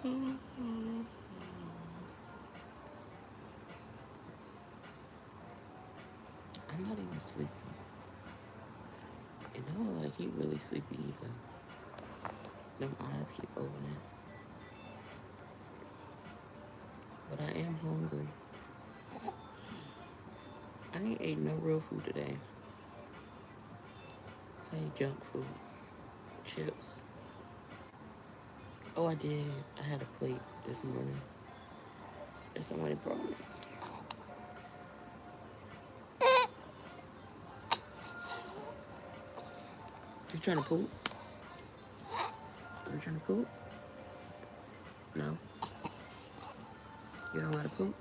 I'm not even sleepy. It don't look like he really sleepy either. Them eyes keep opening. But I am hungry. I ain't ate no real food today. I ate junk food. Chips. Oh, I did. I had a plate this morning that somebody brought me. You trying to poop? You trying to poop? No? You don't want to poop?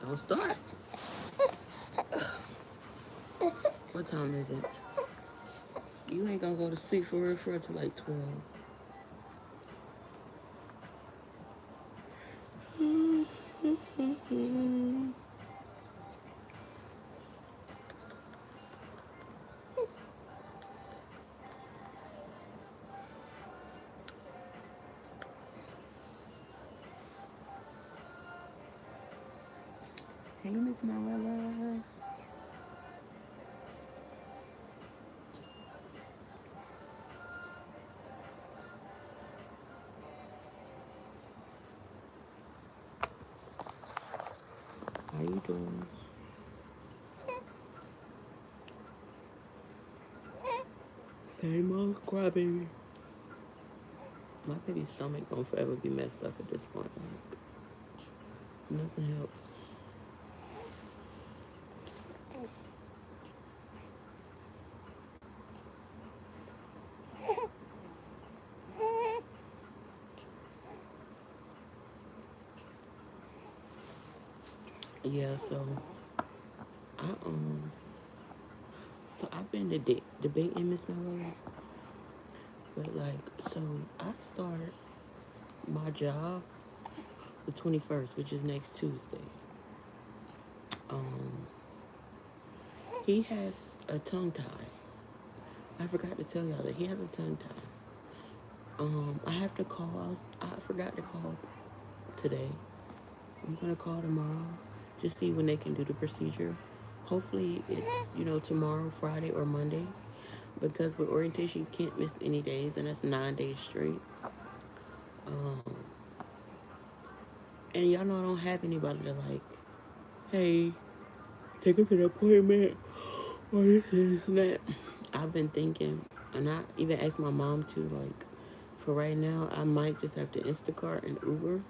Don't start. What time is it? You ain't gonna go to sleep for real till like 12. Hey, Miss Marilla. How you doing? Same old crybaby. My baby's stomach gonna forever be messed up at this point. Like, nothing helps. Yeah, I um, so I've been debating Miss Marilla, but like, so I start my job the 21st, which is next Tuesday. Um, he has a tongue tie. I forgot to tell y'all that he has a tongue tie. I have to call. I forgot to call today. I'm gonna call tomorrow to see when they can do the procedure. Hopefully it's tomorrow, Friday or Monday, because with orientation you can't miss any days, and that's 9 days straight. Um, and y'all know I don't have anybody to like, hey, take him to the appointment or this and that. I've been thinking, and I even asked my mom to like, for right now, I might just have to Instacart and Uber,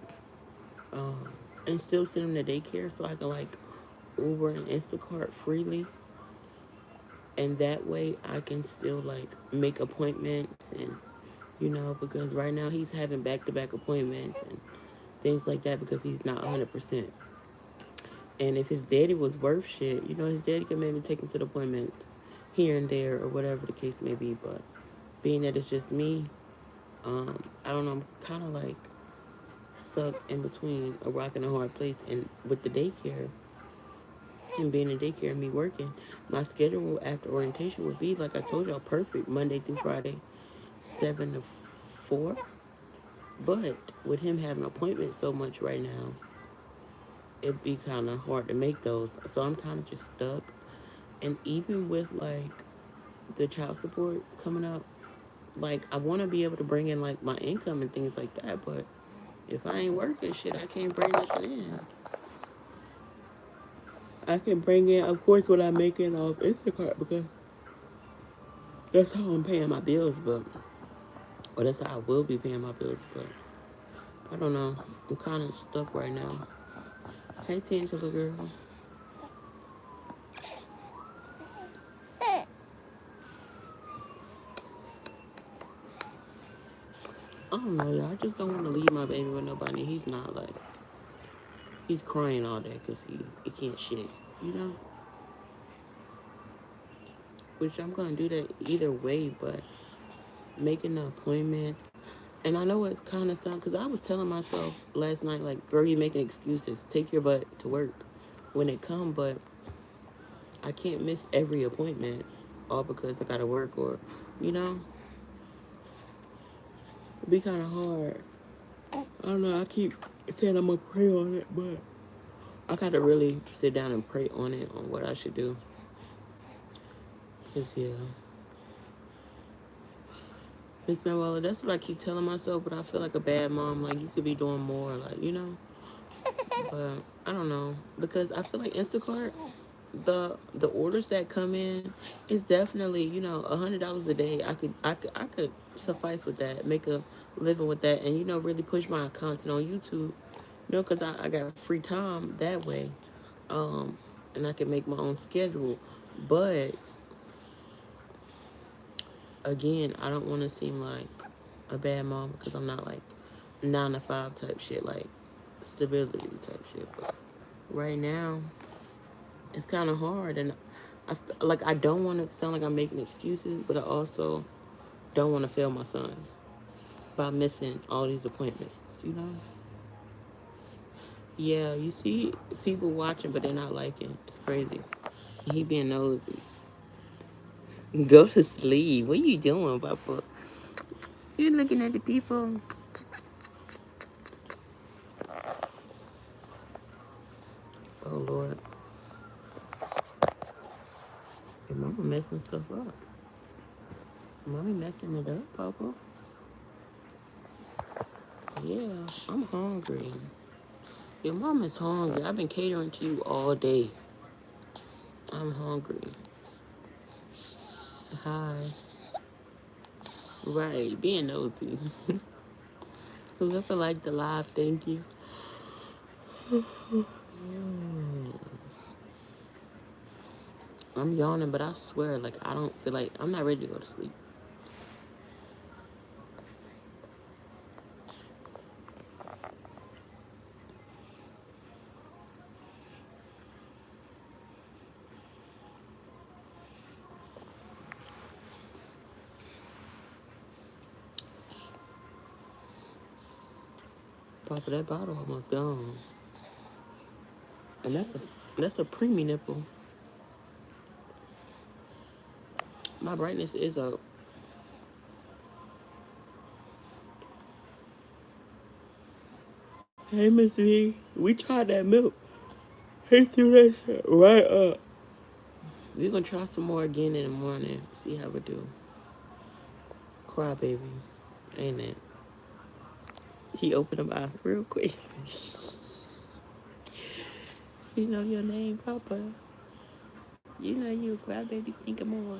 um, and still send him to daycare so I can like Uber and Instacart freely, and that way I can still like make appointments and because right now he's having back-to-back appointments and things like that because he's not 100%. And if his daddy was worth shit, his daddy could maybe take him to the appointments here and there or whatever the case may be. But being that it's just me, I don't know, I'm kind of like stuck in between a rock and a hard place. And with the daycare, and being in daycare and me working, my schedule after orientation would be, like I told y'all, perfect Monday through Friday, 7 to 4. But with him having appointments so much right now, it'd be kind of hard to make those. So I'm kind of just stuck. And even with like the child support coming up, like I want to be able to bring in like my income and things like that. But if I ain't working, shit, I can't bring nothing in. I can bring in, of course, what I'm making off Instacart because that's how I'm paying my bills. But or that's how I will be paying my bills. But I don't know. I'm kind of stuck right now. Hey, Tangela girl. I don't know, y'all. I just don't want to leave my baby with nobody. He's not like, he's crying all day because he can't shit, you know? Which I'm going to do that either way, but making the appointments. And I know it's kind of something because I was telling myself last night, like, girl, you making excuses. Take your butt to work when it come, but I can't miss every appointment all because I got to work or, you know? It'd be kind of hard. I don't know. I keep saying I'm going to pray on it, but I got to really sit down and pray on it, on what I should do. Because, yeah. Miss Manuela, that's what I keep telling myself, but I feel like a bad mom. Like, you could be doing more, like, you know? But I don't know. Because I feel like Instacart, the orders that come in is definitely, you know, $100 a day. I could suffice with that, make a living with that, and, you know, really push my content on YouTube, you know, because I got free time that way. And I can make my own schedule. But again, I don't want to seem like a bad mom because I'm not like 9 to 5 type shit, like stability type shit. But right now, it's kind of hard, and I don't want to sound like I'm making excuses, but I also don't want to fail my son by missing all these appointments. You know? Yeah, you see people watching, but they're not liking. It's crazy. And he being nosy. Go to sleep. What are you doing, Papa? You looking at the people? Oh Lord, your mama messing stuff up. Mommy messing it up, Papa. Yeah, I'm hungry. Your mom is hungry. I've been catering to you all day. I'm hungry. Hi. Right, being nosy. Whoever liked the live, thank you. I'm yawning, but I swear, like, I don't feel like, I'm not ready to go to sleep. Papa, that bottle almost gone. And that's a preemie nipple. My brightness is up. Hey, Miss V, we tried that milk. He threw that shit right up. We're gonna try some more again in the morning. See how we do. Cry baby. Ain't it? He opened them eyes real quick. You know your name, Papa. You know you a cry baby stinker more.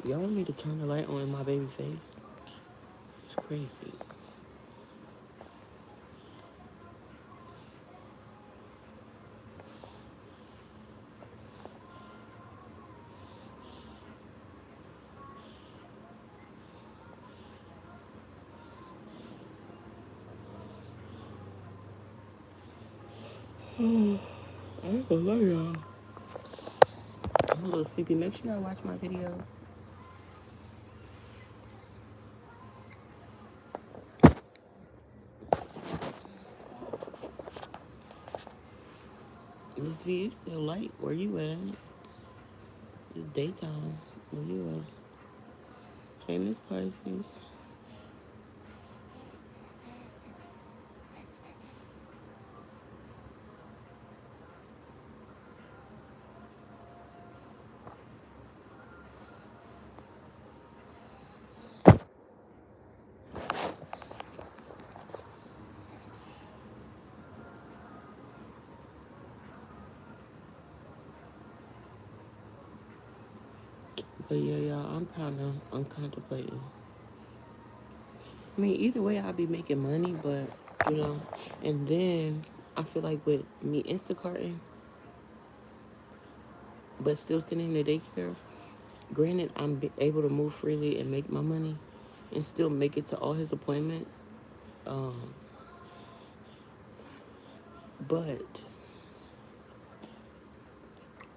Y'all want me to turn the light on in my baby face? It's crazy. I ain't gonna lie, y'all. I'm a little sleepy. Make sure y'all watch my video. This view is still light. Where you at? It's daytime. Where you at? Hey, Miss Pisces. But yeah, y'all, I'm contemplating. I mean, either way, I'll be making money, but you know, and then I feel like with me Instacarting, but still sitting in the daycare. Granted, able to move freely and make my money, and still make it to all his appointments. Um, but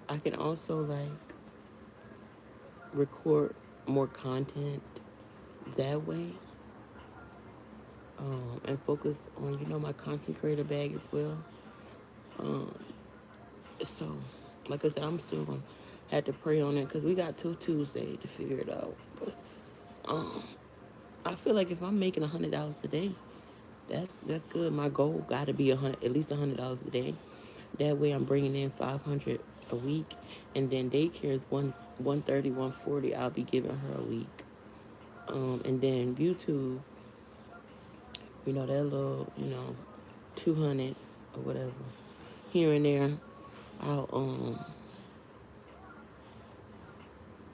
I can also like record more content that way, and focus on my content creator bag as well. Um, so, like I said, I'm still gonna have to pray on it because we got till Tuesday to figure it out. But I feel like if I'm making $100 a day, that's good. My goal got to be at least $100 a day. That way, I'm bringing in 500 a week, and then daycare is 130, 140. I'll be giving her a week. And then YouTube, that little 200 or whatever here and there. I'll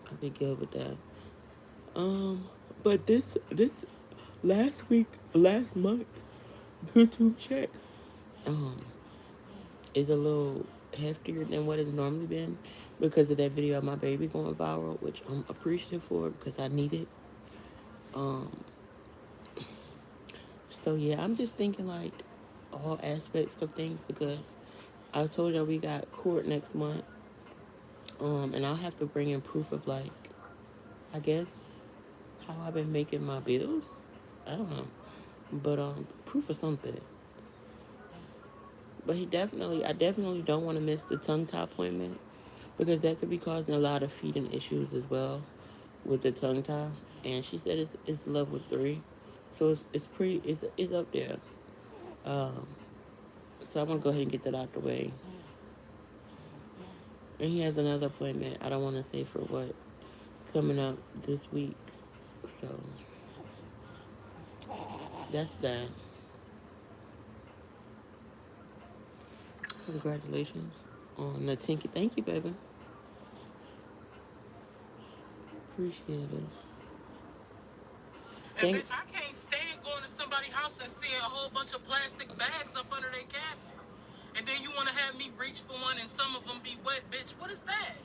I'll be good with that. But this last month, YouTube check um is a little heftier than what it's normally been because of that video of my baby going viral, which I'm appreciative for because I need it. Um, so yeah, I'm just thinking like all aspects of things because I told y'all we got court next month. And I'll have to bring in proof of like, I guess, how I've been making my bills. I don't know, but proof of something. But I definitely don't want to miss the tongue tie appointment because that could be causing a lot of feeding issues as well with the tongue tie. And she said it's level 3, so it's up there. Um, so I'm gonna go ahead and get that out the way. And he has another appointment. I don't want to say for what coming up this week. So that's that. Congratulations on the tinky. Thank you, baby. Appreciate it. And bitch, I can't stand going to somebody's house and seeing a whole bunch of plastic bags up under their cabinet. And then you want to have me reach for one and some of them be wet, bitch. What is that?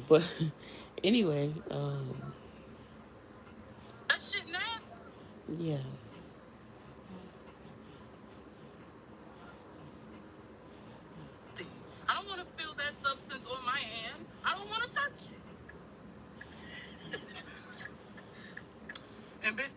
But anyway, that shit nasty. Yeah. I don't want to feel that substance on my hand. I don't want to touch it. And bitch.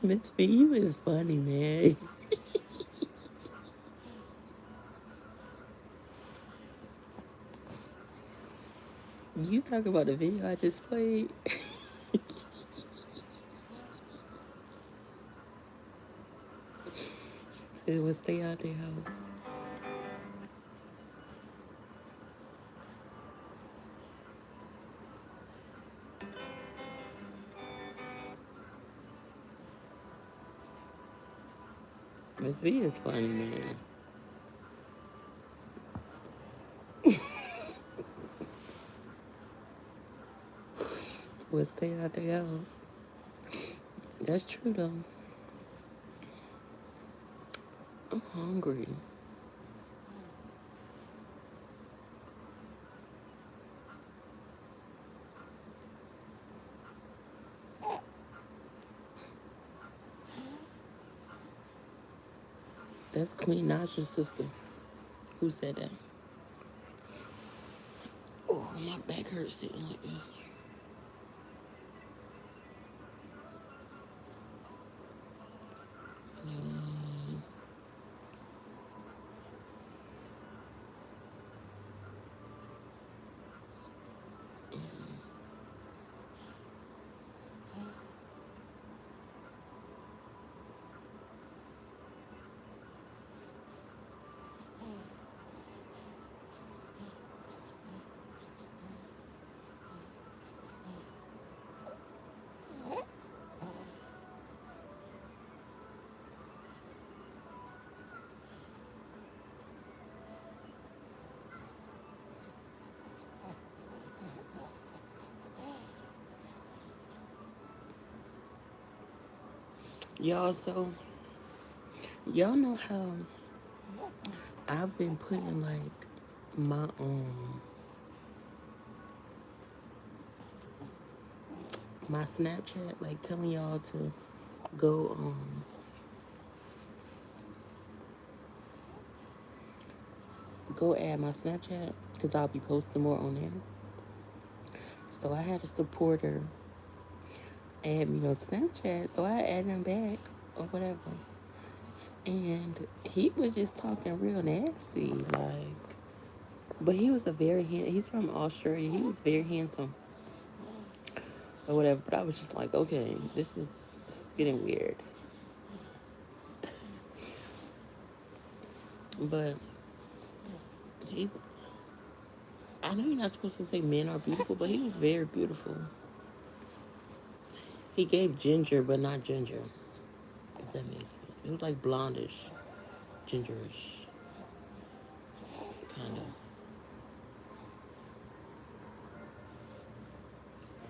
Miss B, you is funny, man. You talk about the video I just played. She said, "Well, stay out their house." Miss V is funny, man. Well, stay out their house. That's true, though. I'm hungry. That's Queen Naja's sister. Who said that? Oh, my back hurts sitting like this. Y'all, so y'all know how I've been putting like my my Snapchat, like telling y'all to go go add my Snapchat because I'll be posting more on there. So I had a supporter add me on Snapchat, so I added him back or whatever. And he was just talking real nasty, like, but he was a very he's from Australia. He was very handsome or whatever. But I was just like, okay, this is getting weird. But he, I know you're not supposed to say men are beautiful, but he was very beautiful. He gave ginger, but not ginger, if that makes sense. It was like blondish, gingerish, kind of.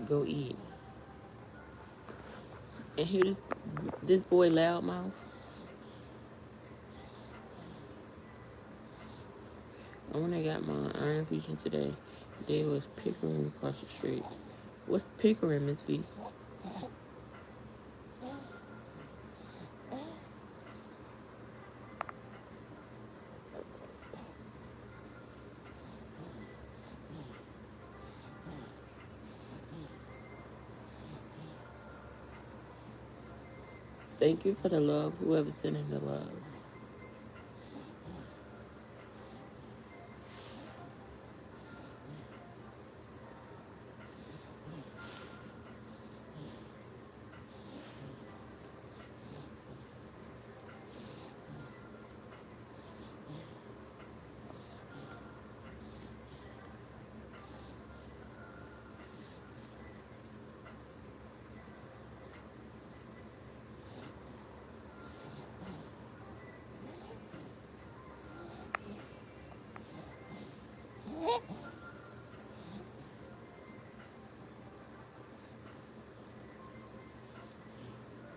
Go eat. And hear this boy loudmouth. And when I got my iron fusion today, there was Pickering across the street. What's Pickering, Miss V? Thank you for the love, whoever's sending the love.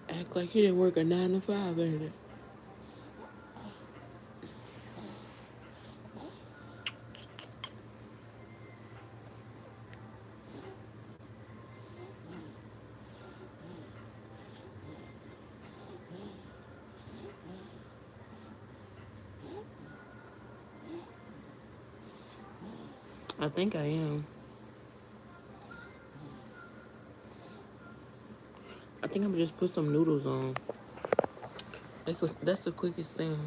Act like he didn't work a 9 to 5, ain't it? I think I am. I think I'm gonna just put some noodles on. That's the quickest thing.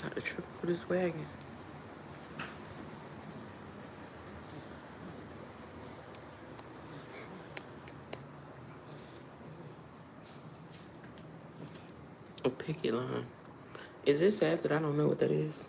Not to trip for this wagon. A picket line. Is it sad that I don't know what that is?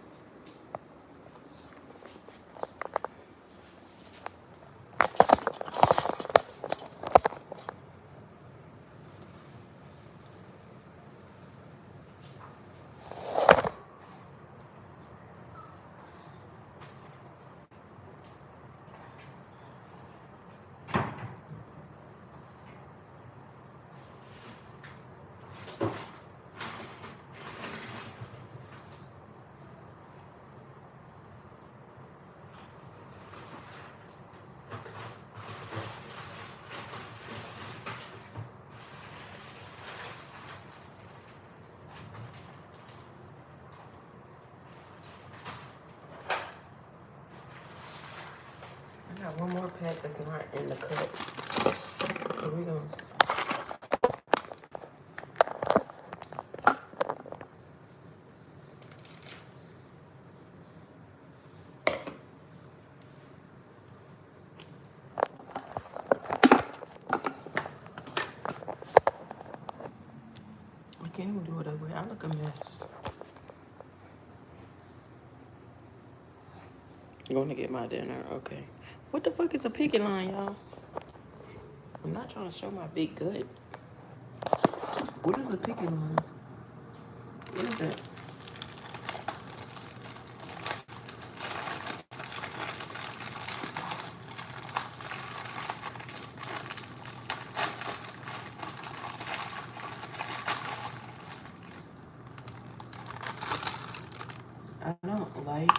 I got one more pack that's not in the cup. So we're gonna. I can't even do it that way. I look a mess. Going to get my dinner. Okay. What the fuck is a picket line, y'all? I'm not trying to show my big gut. What is a picket line? What is that? I don't like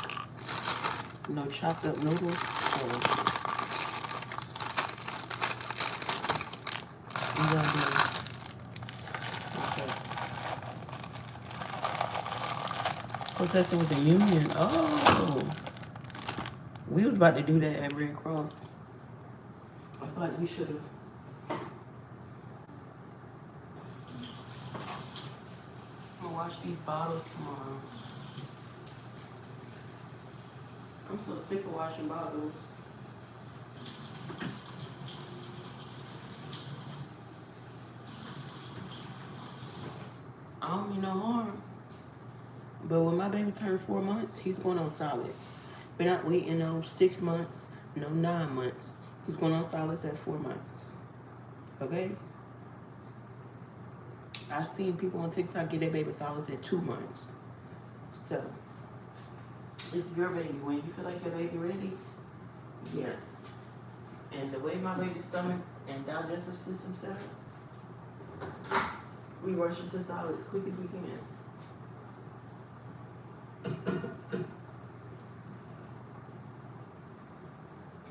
no chopped up noodles. So I'm gonna do okay. Protesting with the union. Oh, we was about to do that at Red Cross. I feel like we should have. I'm gonna wash these bottles tomorrow. I'm so sick of washing bottles. I don't mean no harm. But when my baby turned 4 months, he's going on solids. We're not waiting no 6 months, no 9 months. He's going on solids at 4 months. Okay? I've seen people on TikTok get their baby solids at 2 months. So, it's your baby. When you feel like your baby ready, yeah. And the way my baby's stomach and digestive system set up, we rush into solids as quick as we can.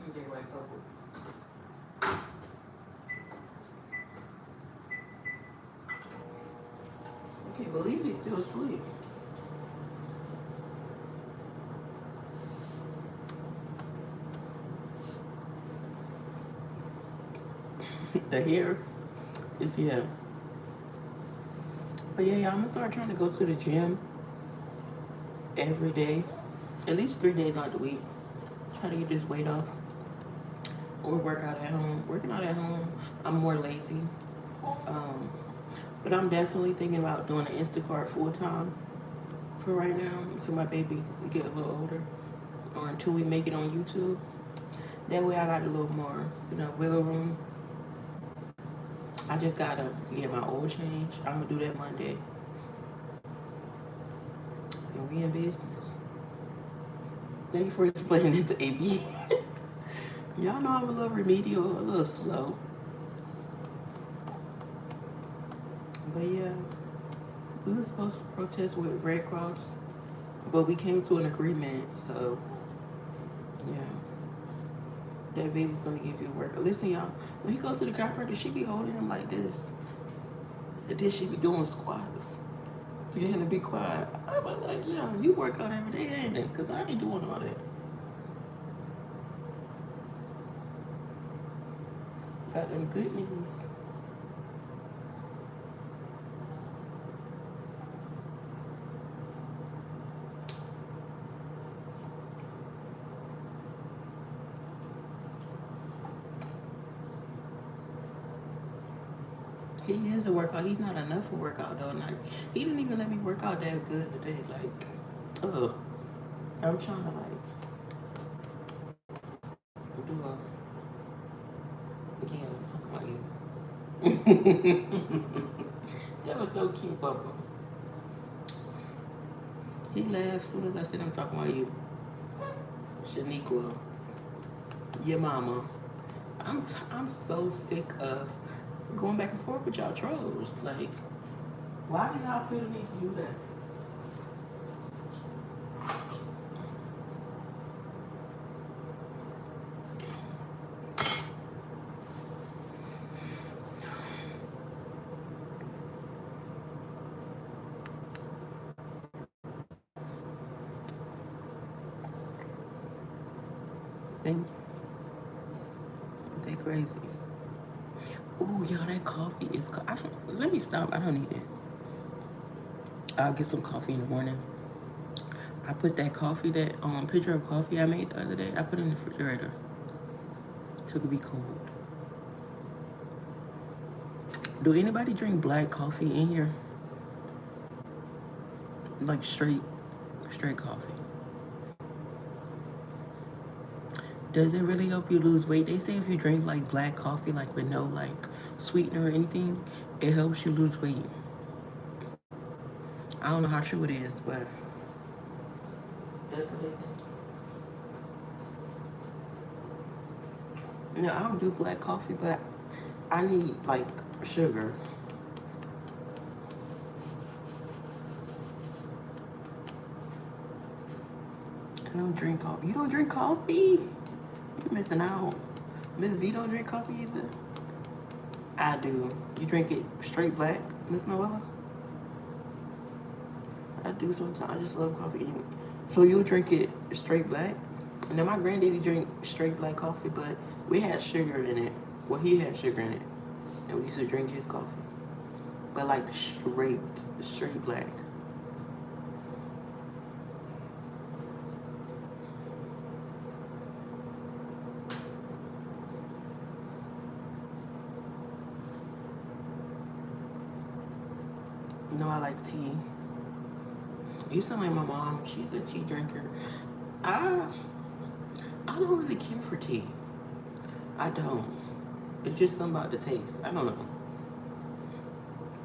Okay, right, couple. I can't believe he's still asleep. The hair is here. But yeah, I'm gonna start trying to go to the gym every day, at least 3 days out of the week. Try to get this weight off. Or work out at home. Working out at home, I'm more lazy. Um, but I'm definitely thinking about doing an Instacart full time for right now until my baby get a little older, or until we make it on YouTube. That way I got a little more, wiggle room. I just gotta get my oil change. I'm gonna do that Monday. And we in business. Thank you for explaining it to AB. Y'all know I'm a little remedial, a little slow. But yeah, we were supposed to protest with Red Cross, but we came to an agreement, so yeah. That baby's gonna give you work. Listen, y'all, when he goes to the chiropractor, she be holding him like this. And then she be doing squats to get him to be quiet. I was like, yeah, you work out every day, ain't it? Because I ain't doing all that. Got them good knees. He is a workout. He's not enough for workout though. Like, he didn't even let me work out that good today. Like, I'm trying to like do a again. I'm talking about you. That was so cute, Bubba. He laughed as soon as I said I'm talking about you, Shaniqua, your mama. I'm so sick of going back and forth with y'all trolls. Like, why do y'all feel the need to do that? Thank you. They crazy. Ooh, y'all, that coffee is. Let me stop. I don't need it. I'll get some coffee in the morning. I put that coffee, that picture of coffee I made the other day, I put it in the refrigerator. So it could be cold. Do anybody drink black coffee in here? Like straight coffee. Does it really help you lose weight? They say if you drink like black coffee, like with no like sweetener or anything, it helps you lose weight. I don't know how true it is, but that's what they say. No, I don't do black coffee, but I need like sugar. I don't drink coffee. You don't drink coffee? You're missing out. Miss V don't drink coffee either. I do. You drink it straight black, Miss Noella? I do sometimes. I just love coffee anyway. So you drink it straight black? Now my granddaddy drink straight black coffee, but we had sugar in it. Well, he had sugar in it, and we used to drink his coffee, but like straight black. No, I like tea. You sound like my mom. She's a tea drinker. I I don't really care for tea. I don't. It's just something about the taste. I don't know.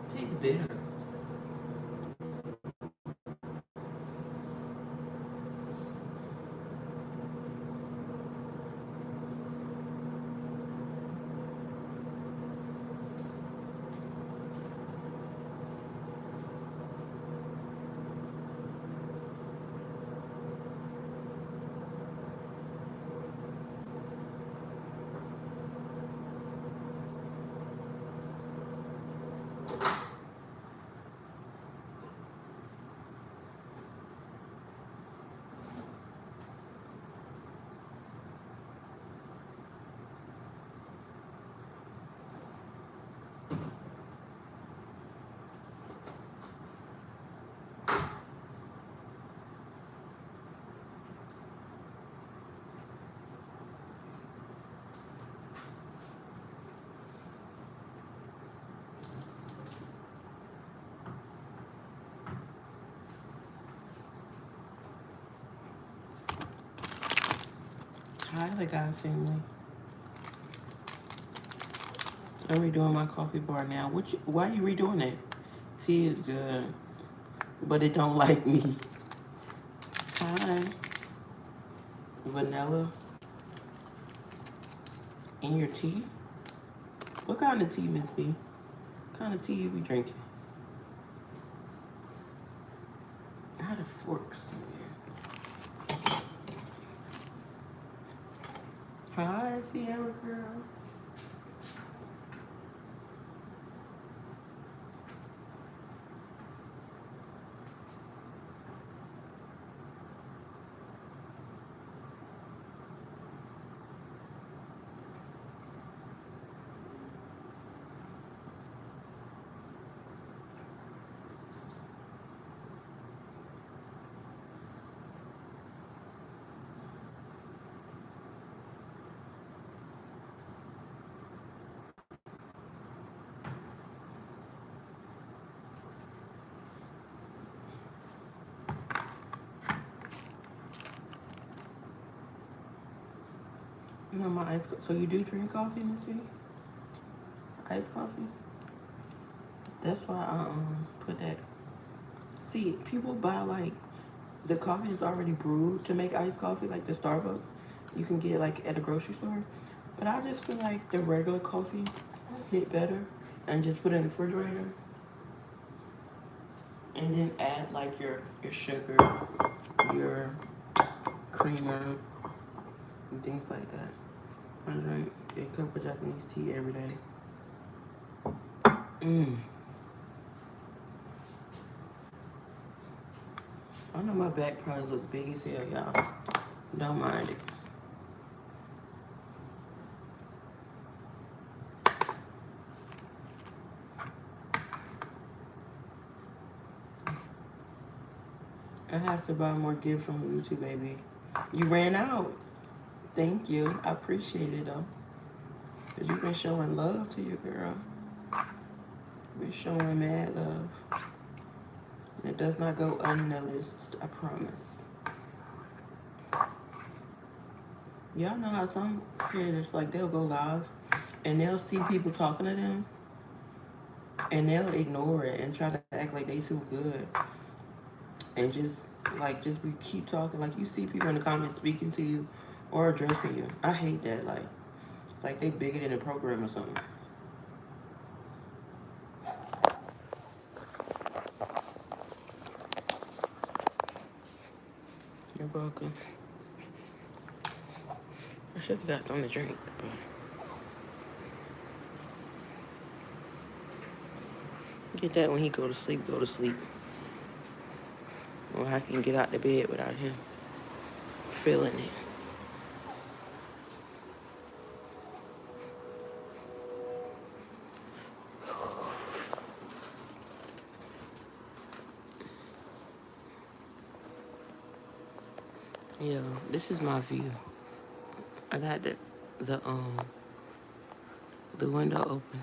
It tastes bitter. Hi, the guy family. I'm redoing my coffee bar now. Why are you redoing it? Tea is good, but it don't like me. Hi, vanilla in your tea? What kind of tea, Miss B? What kind of tea you be drinking? I had a fork somewhere. Hi, Sierra girl. You know my ice. So you do drink coffee, Miss B? Iced coffee? That's why I put that. See, people buy like the coffee is already brewed to make iced coffee, like the Starbucks. You can get like at a grocery store. But I just feel like the regular coffee hit better, and just put it in the refrigerator, and then add like your sugar, your creamer, and things like that. I drink a cup of Japanese tea every day. I know my back probably look big as hell, y'all. Don't mind it. I have to buy more gifts from YouTube, baby. You ran out. Thank you. I appreciate it, though. Because you've been showing love to your girl. You've been showing mad love. And it does not go unnoticed, I promise. Y'all know how some creators, like, they'll go live and they'll see people talking to them and they'll ignore it and try to act like they too good and just be keep talking. Like, you see people in the comments speaking to you or addressing you. I hate that. Like they bigger than a program or something. You're welcome. I should have got something to drink, but get that when he go to sleep, go to sleep. Or I can get out the bed without him feeling it. Yeah, this is my view. I got the the window open.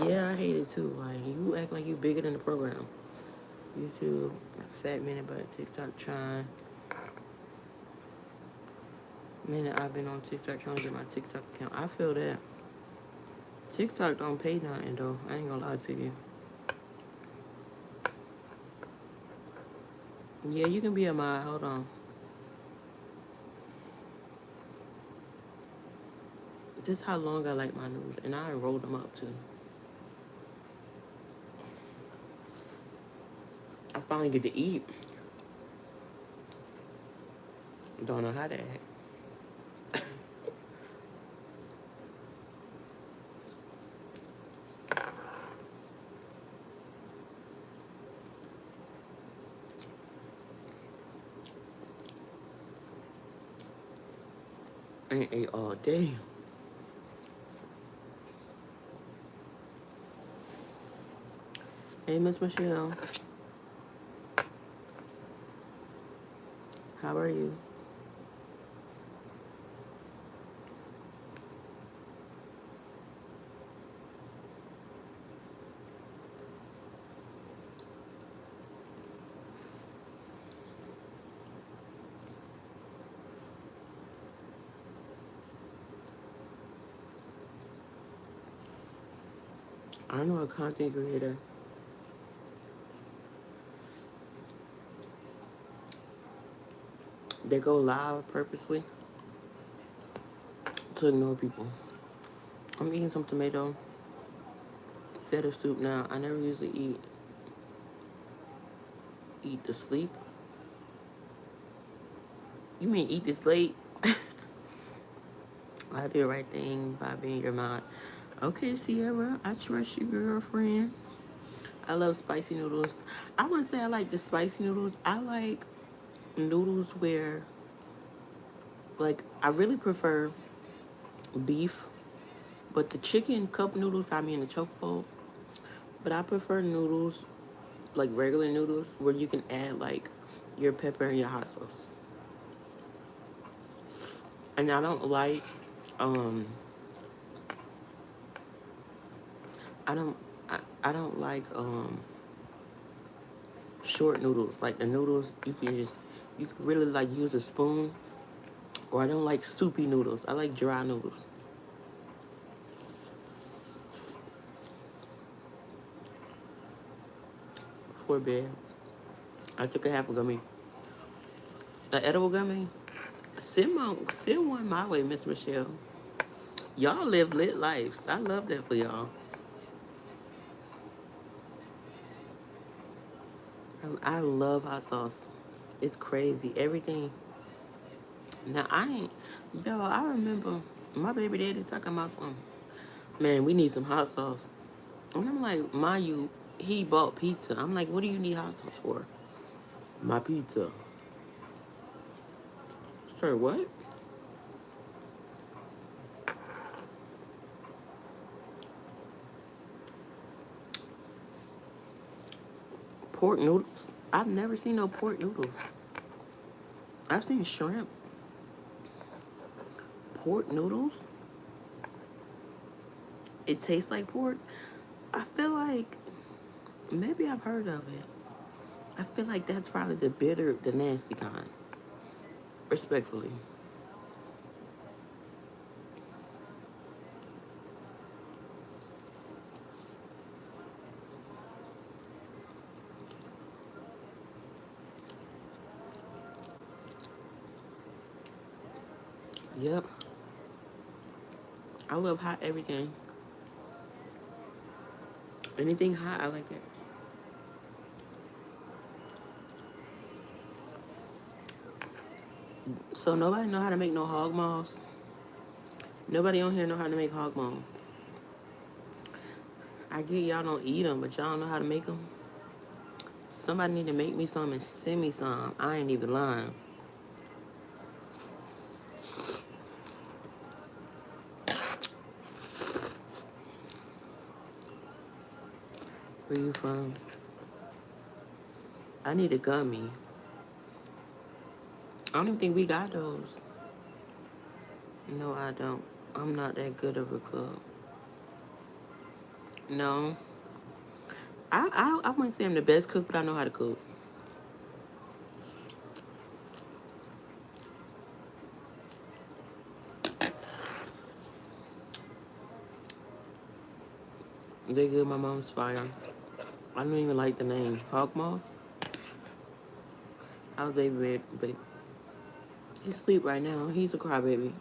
Yeah, I hate it too. Like, you act like you bigger than the program. YouTube, Fat Minute Butt, TikTok trying. Minute I've been on TikTok trying to get my TikTok account. I feel that. TikTok don't pay nothing though. I ain't gonna lie to you. Yeah, you can be a mod. Hold on. This is how long I like my news, and I rolled them up too. I finally get to eat. Don't know how to act. I ain't ate all day. Hey, Miss Michelle. How are you? I know a content creator. They go live purposely to ignore people. I'm eating some tomato feta soup now. I never usually eat to sleep. You mean eat this late? I do the right thing by being your mom. Okay, Sierra, I trust you, girlfriend. I love spicy noodles. I wouldn't say I like the spicy noodles. I like noodles where, like, I really prefer beef, but the chicken cup noodles got me in the chokehold. But I prefer noodles, like regular noodles, where you can add, like, your pepper and your hot sauce. And I don't like, um, I don't, I don't like, short noodles. Like the noodles, you can really like use a spoon. Or I don't like soupy noodles. I like dry noodles. For bed, I took a half a gummy. The edible gummy. Send one my way, Miss Michelle. Y'all live lit lives. I love that for y'all. I love hot sauce. It's crazy. Everything. Now I ain't. Yo, I remember my baby daddy talking about some. Man, we need some hot sauce. And I'm like, mind you, he bought pizza. I'm like, what do you need hot sauce for? My pizza. Sir, what? Pork noodles? I've never seen no pork noodles. I've seen shrimp. Pork noodles? It tastes like pork? I feel like Maybe I've heard of it. I feel like that's probably the bitter, the nasty kind. Respectfully. Yep. I love hot everything. Anything hot, I like it. So nobody know how to make no hog maws. Nobody on here know how to make hog maws. I get y'all don't eat them, but y'all don't know how to make them. Somebody need to make me some and send me some. I ain't even lying. Where you from? I need a gummy. I don't even think we got those. No, I don't. I'm not that good of a cook. No. I wouldn't say I'm the best cook, but I know how to cook. They good, my mom's fire. I don't even like the name. Hog Moss? I was baby, but he's asleep right now. He's a crybaby.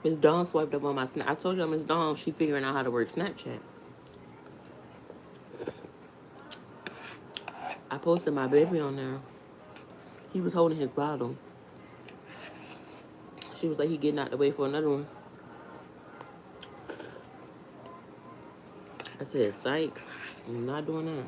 Miss Dawn swiped up on my Snap. I told you Miss Dawn, she figuring out how to work Snapchat. I posted my baby on there. He was holding his bottle. She was like, he getting out the way for another one. I said, psych. I'm not doing that.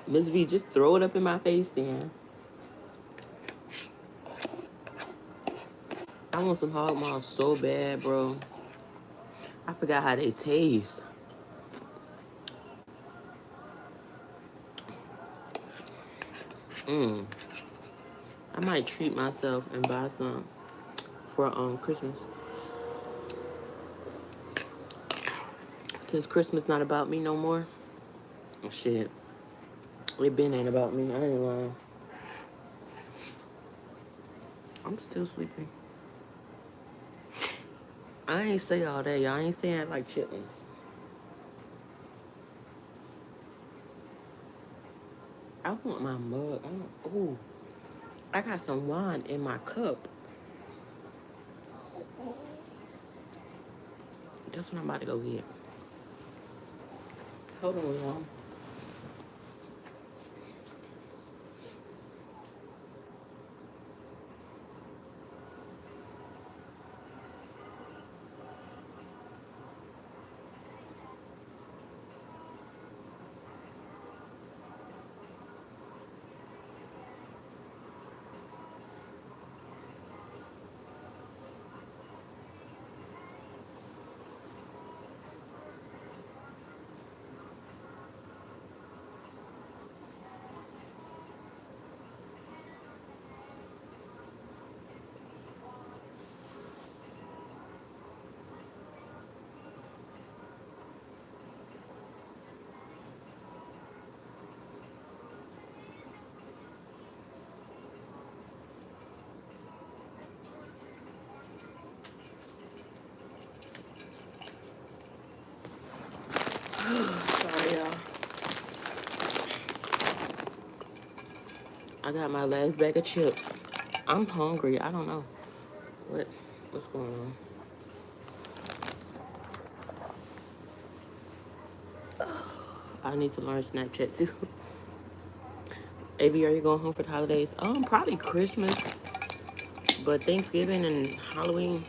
Miss V, just throw it up in my face then. I want some hog maws so bad, bro. I forgot how they taste. I might treat myself and buy some for Christmas. Since Christmas not about me no more. Oh, shit. It been ain't about me. I ain't lying. I'm still sleeping. I ain't say all that, y'all. I ain't saying like chitlins. I want my mug. Ooh. I got some wine in my cup. That's what I'm about to go get. Hold on, y'all. Sorry, y'all. I got my last bag of chips. I'm hungry. I don't know what's going on. I need to learn Snapchat too. Avi, are you going home for the holidays? Probably Christmas, but Thanksgiving and Halloween.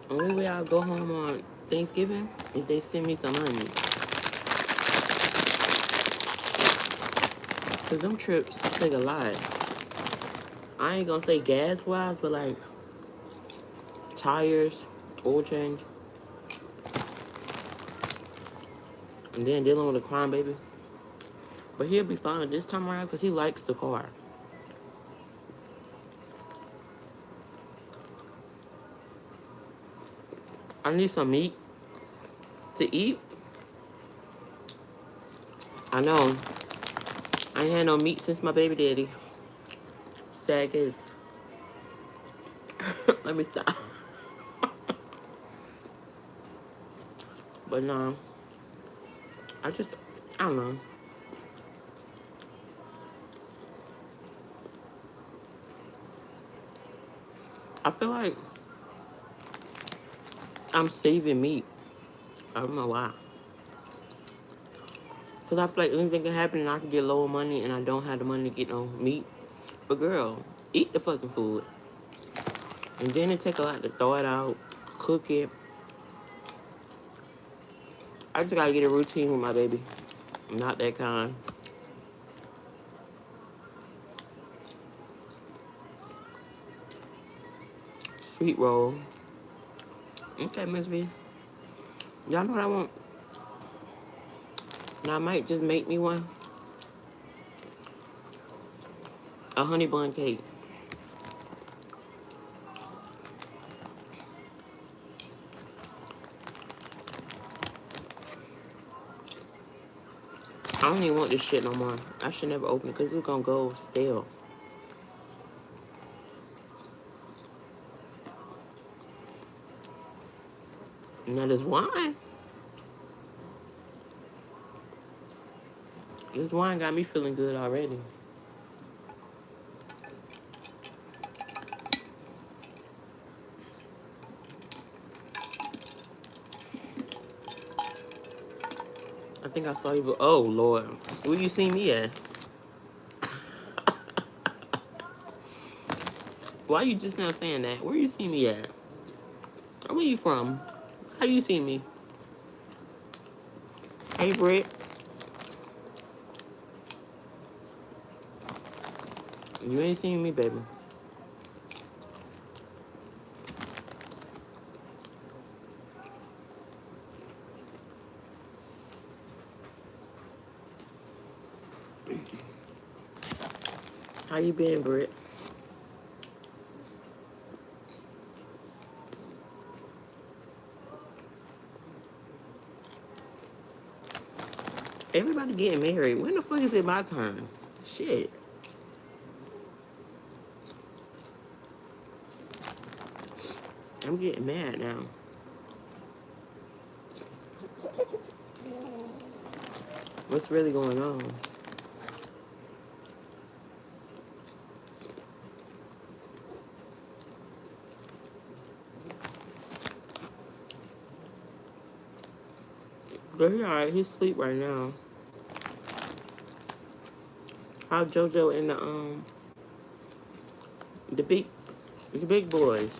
Only way I'll go home on Thanksgiving if they send me some money. Cause them trips take a lot. I ain't gonna say gas wise, but like tires, oil change, and then dealing with a crime baby. But he'll be fine this time around because he likes the car. I need some meat to eat. I know. I ain't had no meat since my baby daddy. Sad case. Let me stop. But no. I don't know. I feel like I'm saving meat. I don't know why. Because I feel like anything can happen and I can get lower money and I don't have the money to get no meat. But girl, eat the fucking food. And then it take a lot to throw it out, cook it. I just gotta get a routine with my baby. I'm not that kind. Sweet roll. Okay, Miss V. Y'all know what I want? And I might just make me one. A honey bun cake. I don't even want this shit no more. I should never open it because it's gonna go stale. Now this wine. This wine got me feeling good already. I think I saw you, but oh Lord, where you see me at? Why you just now saying that? Where you see me at? Where you from? How you see me? Hey, Britt. You ain't seen me, baby. How you been, Britt? Everybody getting married. When the fuck is it my turn? Shit. I'm getting mad now. What's really going on? But he alright. He's asleep right now. How JoJo and the big boys?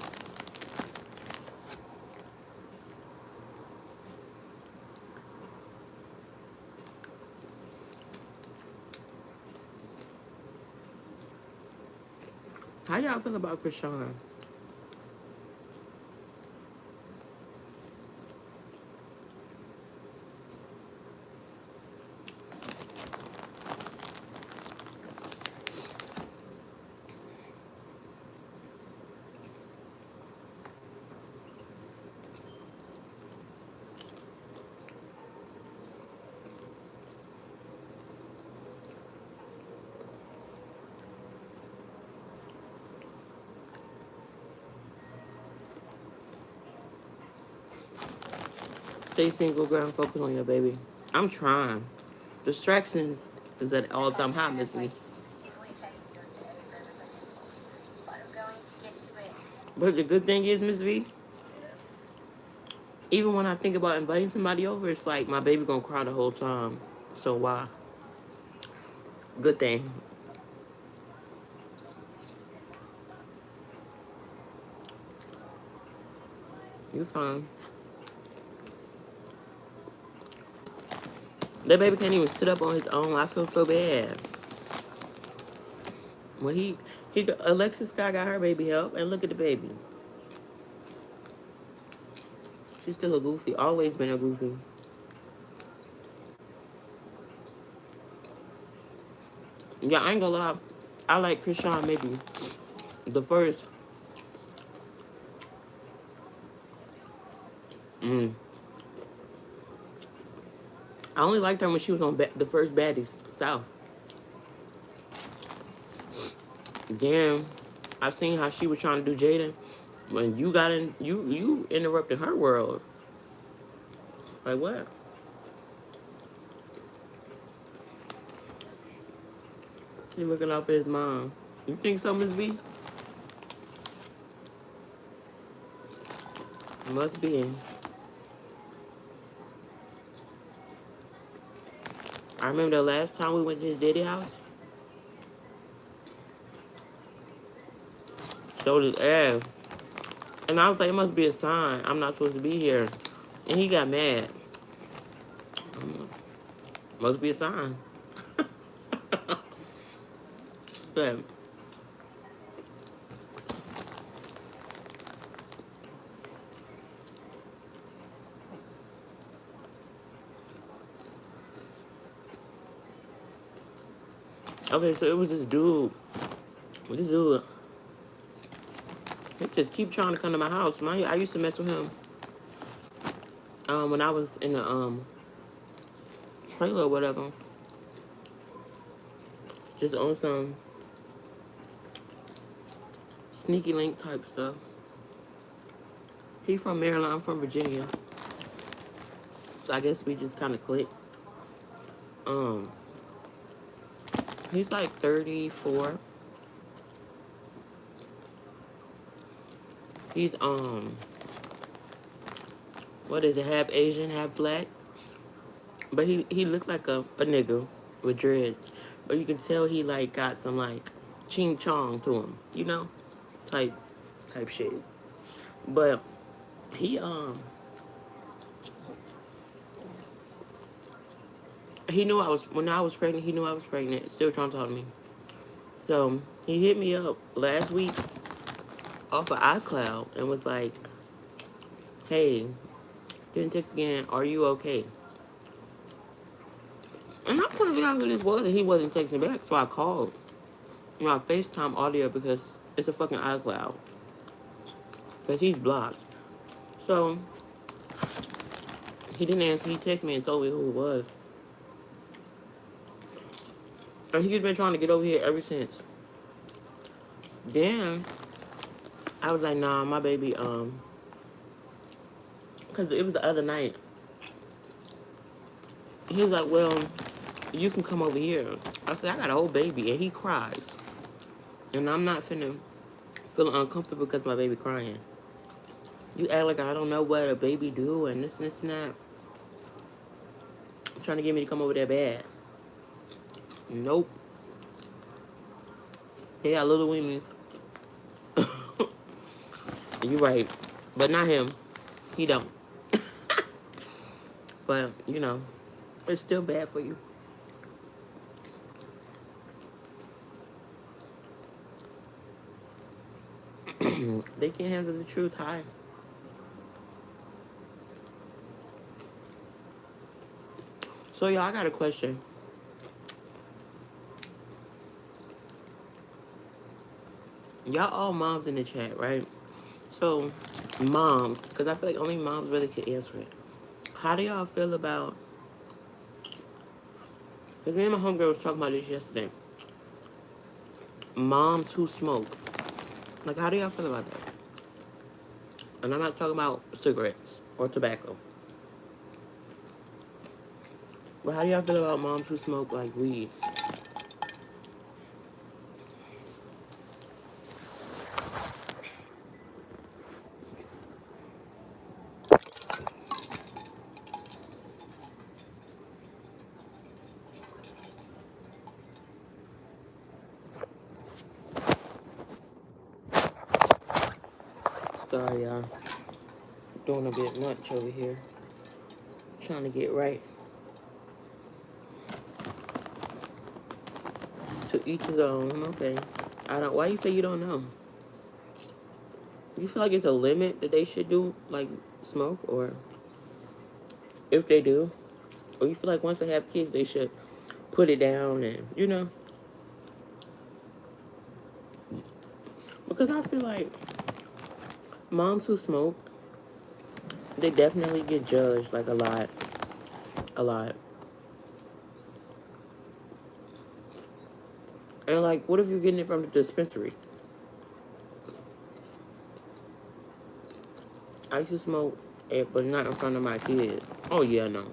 How y'all feel about Krishan? Stay single, girl, and focus on your baby. I'm trying. Distractions is at all-time high, Miss V. But the good thing is, Miss V, even when I think about inviting somebody over, it's like my baby gonna cry the whole time. So why? Good thing. You fine. That baby can't even sit up on his own. I feel so bad. When Alexis Scott got her baby help, and look at the baby. She's still a goofy. Always been a goofy. Yeah, I ain't gonna lie. I like Krishan maybe the first. Mm, I only liked her when she was on the first Baddies South. Then I seen how she was trying to do Jaden. When you got in, you interrupted her world. Like what? He looking out for his mom. You think so, Miss B? Must be. I remember the last time we went to his daddy house. Showed his ass. And I was like, it must be a sign. I'm not supposed to be here. And he got mad. Must be a sign. But okay, so it was this dude. This dude, he just keep trying to come to my house. I used to mess with him. When I was in the trailer or whatever. Just on some sneaky link type stuff. He from Maryland, I'm from Virginia. So I guess we just kind of clicked. He's like 34. He's what is it, half Asian, half black? But he looked like a nigga with dreads. But you can tell he like got some like ching chong to him, you know? Type shit. But he knew when I was pregnant, he knew I was pregnant, still trying to talk to me. So he hit me up last week off of iCloud and was like, hey, didn't text again, are you okay? And I'm trying to figure out who this was, and he wasn't texting back, so I called. You know, I FaceTime audio because it's a fucking iCloud. Because he's blocked. So, he didn't answer. He texted me and told me who it was. And he's been trying to get over here ever since. Then, I was like, nah, my baby, because it was the other night. He was like, well, you can come over here. I said, I got a whole baby, and he cries. And I'm not feeling uncomfortable because my baby crying. You act like I don't know what a baby do and this and that. Trying to get me to come over there bad. Nope. They got little weenies. You're right. But not him. He don't. But, you know, it's still bad for you. They can't handle the truth. Hi. So, y'all, I got a question. Y'all all moms in the chat, right? So, moms, because I feel like only moms really can answer it. How do y'all feel about... Because me and my homegirl was talking about this yesterday. Moms who smoke. Like, how do y'all feel about that? And I'm not talking about cigarettes or tobacco. But how do y'all feel about moms who smoke, like, weed? Sorry, y'all. Doing a bit much over here. Trying to get right. To each his own, okay. I don't. Why you say you don't know? You feel like it's a limit that they should do, like smoke, or if they do, or you feel like once they have kids, they should put it down, and because I feel like moms who smoke, they definitely get judged like a lot. And like, what if you're getting it from the dispensary? I used to smoke it, but not in front of my kids. Oh yeah, no.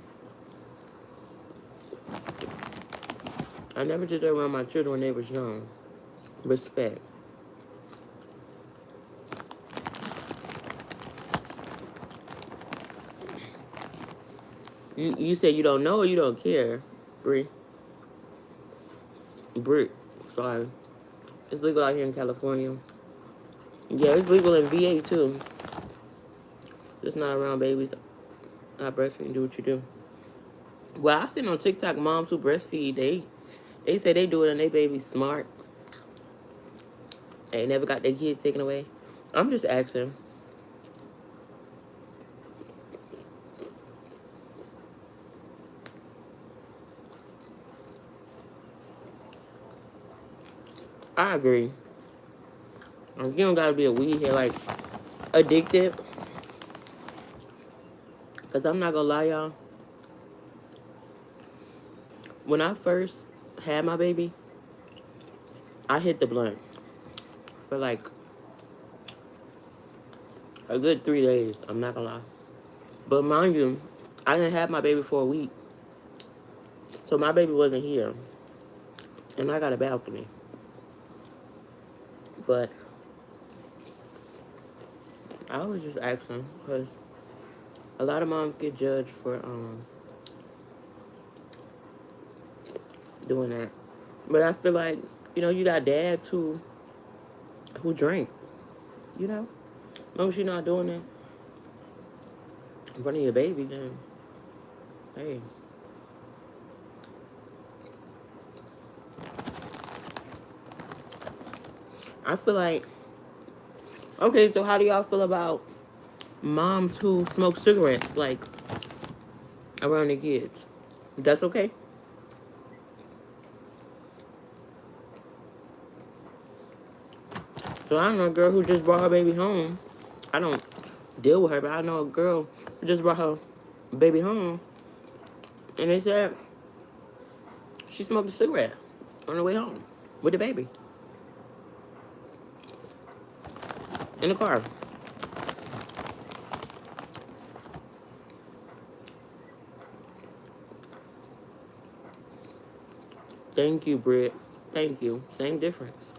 I never did that around my children when they was young. Respect. You say you don't know or you don't care, Bree? Brick. Sorry. It's legal out here in California. Yeah, it's legal in VA too. Just not around babies. Not breastfeeding. Do what you do. Well, I seen on TikTok moms who breastfeed. They say they do it and they baby smart. They never got their kids taken away. I'm just asking. I agree. You don't gotta be a weed head, like addicted. Cause I'm not gonna lie, y'all. When I first had my baby, I hit the blunt for like a good 3 days. I'm not gonna lie. But mind you, I didn't have my baby for a week. So my baby wasn't here. And I got a balcony. But I was just asking because a lot of moms get judged for doing that. But I feel like, you got dads who drink, As long as you're not doing it in front of your baby, then hey. I feel like, okay, so how do y'all feel about moms who smoke cigarettes, like, around their kids? That's okay? So I know a girl who just brought her baby home. I don't deal with her, but I know a girl who just brought her baby home. And they said she smoked a cigarette on the way home with the baby. In the car. Thank you, Britt. Thank you. Same difference.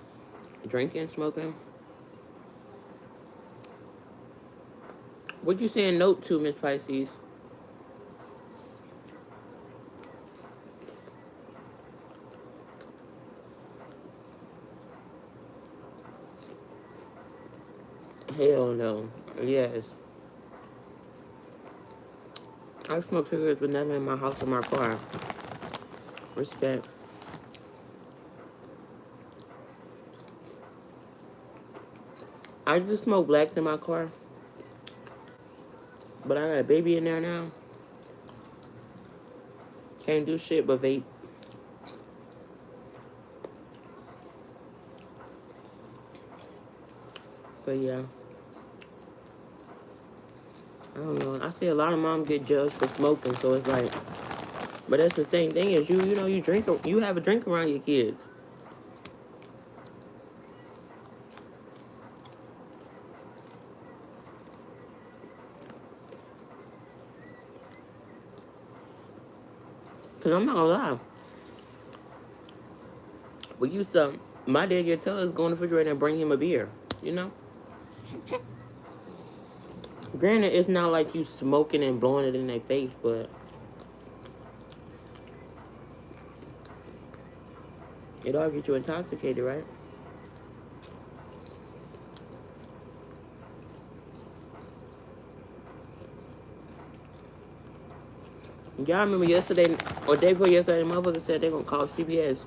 Drinking, smoking. What you saying note to, Miss Pisces? Hell no. Yes. I smoke cigarettes, but never in my house or my car. Respect. I just smoke blacks in my car. But I got a baby in there now. Can't do shit but vape. But yeah. I don't know. I see a lot of moms get judged for smoking, so it's like, but that's the same thing as you drink, you have a drink around your kids. Cause I'm not gonna lie. We used to, my dad used to tell us go in the refrigerator and bring him a beer, Granted, it's not like you smoking and blowing it in their face, but it all get you intoxicated, right? Y'all remember yesterday, or day before yesterday, the motherfucker said they're gonna call CBS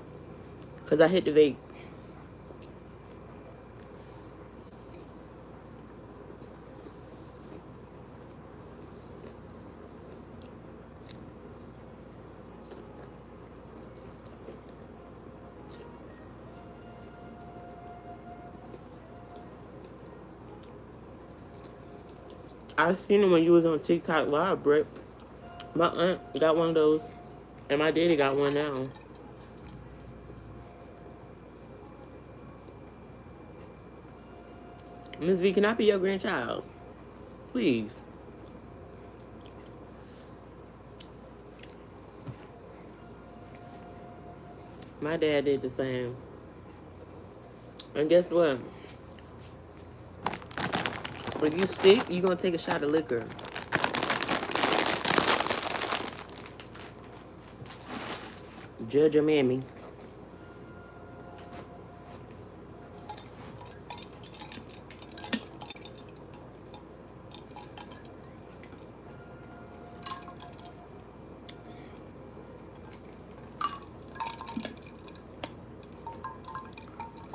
because I hit the vape. I seen them when you was on TikTok live, Britt. My aunt got one of those, and my daddy got one now. Miss V, can I be your grandchild? Please. My dad did the same. And guess what? If you sick, you gonna take a shot of liquor. Judge your mammy.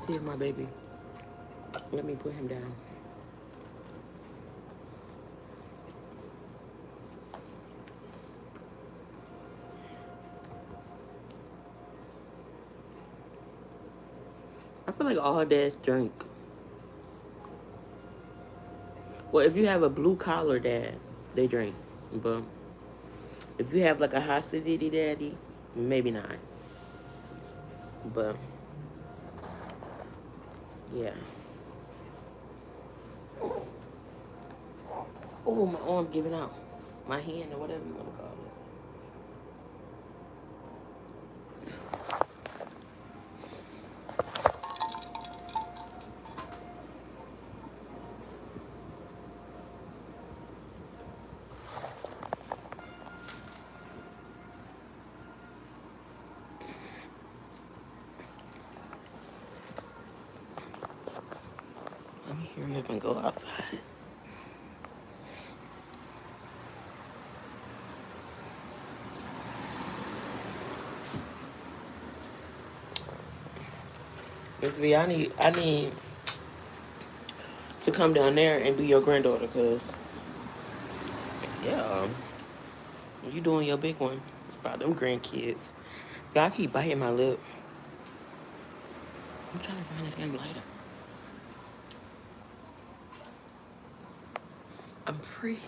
See my baby. Let me put him down. I feel like all dads drink. Well, if you have a blue collar dad, they drink. But if you have like a high acidity daddy, maybe not. But yeah. Oh, my arm giving out. My hand or whatever you want to call it. Let me hurry up and go outside. Miss V, I need to come down there and be your granddaughter, cause yeah, you doing your big one about them grandkids. Y'all keep biting my lip. I'm trying to find a damn lighter. I'm free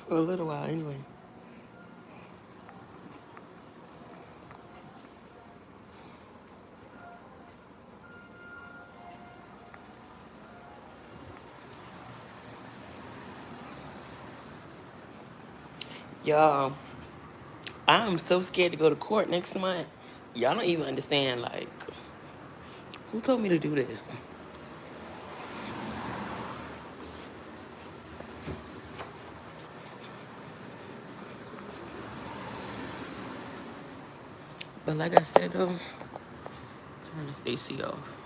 for a little while anyway. Y'all, I'm so scared to go to court next month. Y'all don't even understand, like, who told me to do this? But like I said, though, turn this AC off.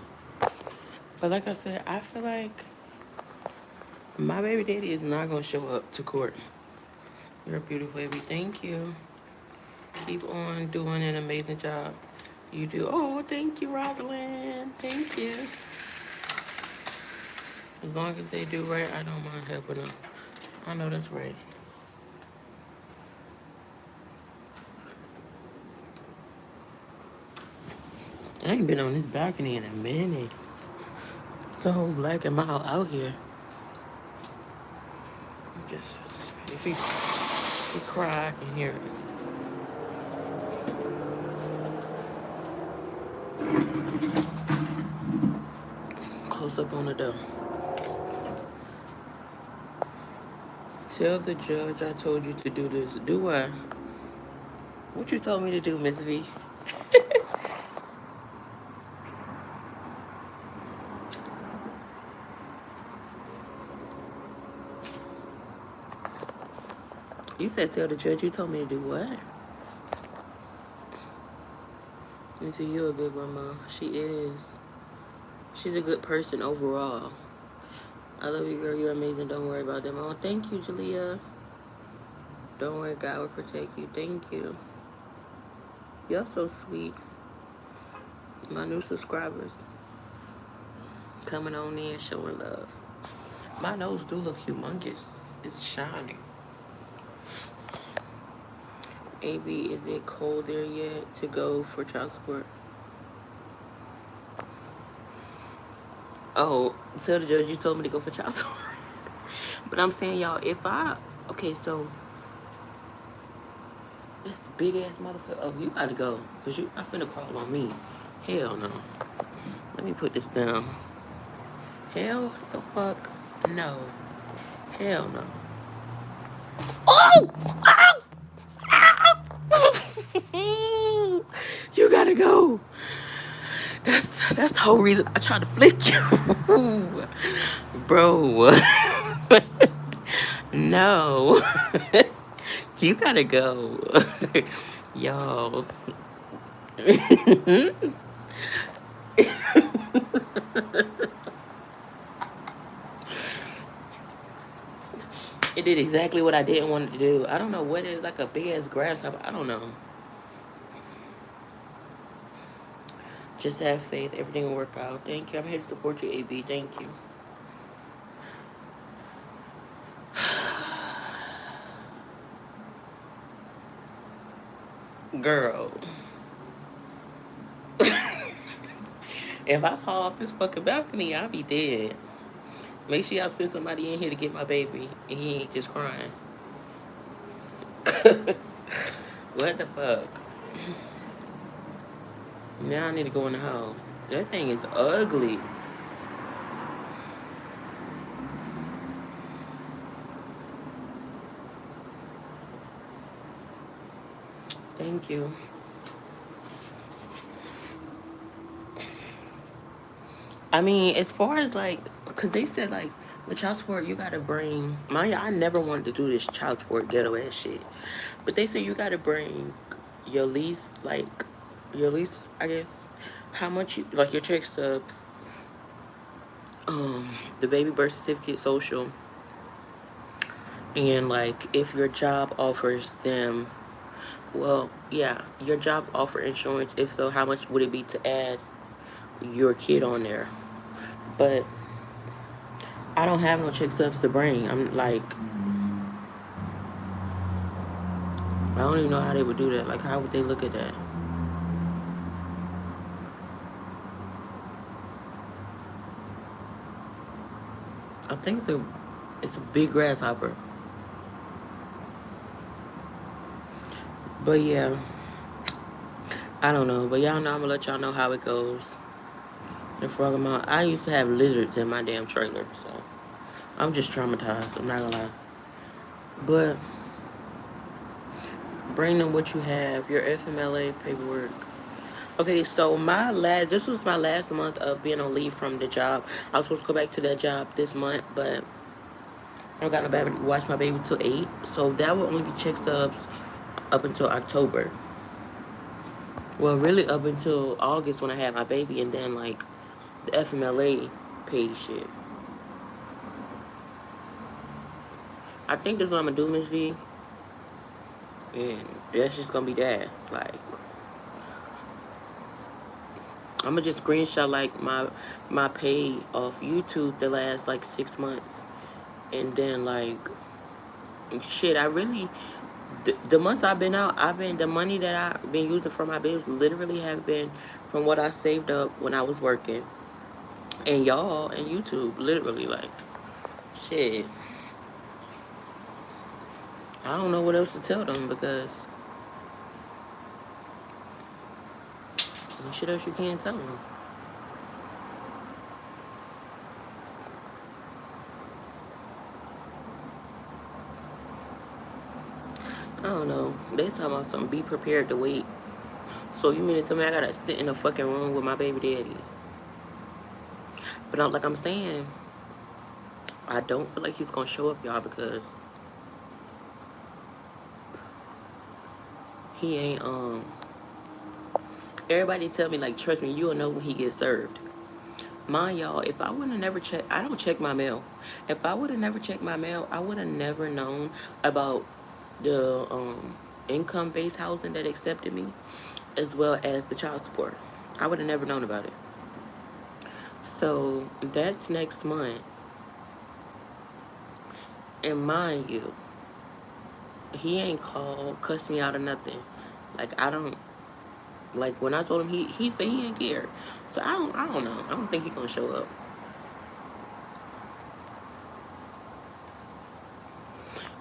But like I said, I feel like my baby daddy is not going to show up to court. You're a beautiful baby. Thank you. Keep on doing an amazing job. You do. Oh, thank you, Rosalind. Thank you. As long as they do right, I don't mind helping them. I know that's right. I ain't been on this balcony in a minute. It's a whole black and mild out here. Just, if he cry, I can hear it. Close up on the door. Tell the judge I told you to do this. Do what? What you told me to do, Miss V? You said tell the judge. You told me to do what? Miss V, you're a good grandma. She is. She's a good person overall. I love you, girl. You're amazing. Don't worry about them. Oh, thank you, Jalea. Don't worry, God will protect you. Thank you. Y'all so sweet. My new subscribers coming on in, showing love. My nose do look humongous. It's shining. AB, is it cold there yet to go for child support? Oh, tell the judge you told me to go for child support. But I'm saying, y'all, okay, so this big ass motherfucker. Oh, you gotta go, cause I finna call on me. Hell no. Let me put this down. Hell the fuck no. Hell no. Oh! You gotta go. That's the whole reason I tried to flick you. Bro. No. You gotta go. Y'all. It did exactly what I didn't want it to do. I don't know what it is, like a big ass grasshopper. I don't know. Just have faith. Everything will work out. Thank you. I'm here to support you, AB. Thank you. Girl. If I fall off this fucking balcony, I'll be dead. Make sure y'all send somebody in here to get my baby, and he ain't just crying. What the fuck? Now I need to go in the house. That thing is ugly. Thank you. I mean, as far as like, because they said like, with child support, you gotta bring. I never wanted to do this child support ghetto ass shit. But they said you gotta bring your lease, I guess, how much you, like your check stubs, the baby birth certificate, social, and like if your job offers them, well, yeah, your job offer insurance. If so, how much would it be to add your kid on there? But I don't have no check stubs to bring. I'm like, I don't even know how they would do that. Like, how would they look at that? I think it's a big grasshopper. But yeah, I don't know. But y'all know I'm gonna let y'all know how it goes. The frog amount. I used to have lizards in my damn trailer, so I'm just traumatized. I'm not gonna lie. But bring them what you have. Your FMLA paperwork. Okay, so this was my last month of being on leave from the job. I was supposed to go back to that job this month, but I don't got no baby to watch my baby till 8. So that will only be check stubs up until October. Well, really up until August when I had my baby, and then like the FMLA paid shit. I think that's what I'm gonna do, Miss V. And that's just gonna be that. Like, I'm gonna just screenshot like my pay off YouTube the last like 6 months, and then like shit. I really the months I've been out, the money that I've been using for my bills literally have been from what I saved up when I was working, and y'all and YouTube literally like shit. I don't know what else to tell them because shit else you can't tell them. I don't know. They talking about something. Be prepared to wait. So you mean to tell me I gotta sit in a fucking room with my baby daddy? But like I'm saying, I don't feel like he's gonna show up, y'all, because he ain't everybody tell me like, trust me, you'll know when he gets served. Mind y'all, if I would have never checked, I don't check my mail. If I would have never checked my mail, I would have never known about the income-based housing that accepted me, as well as the child support. I would have never known about it. So that's next month. And mind you, he ain't called, cussed me out or nothing. Like, I don't, like, when I told him, he said he ain't care. So I don't know. I don't think he's gonna show up.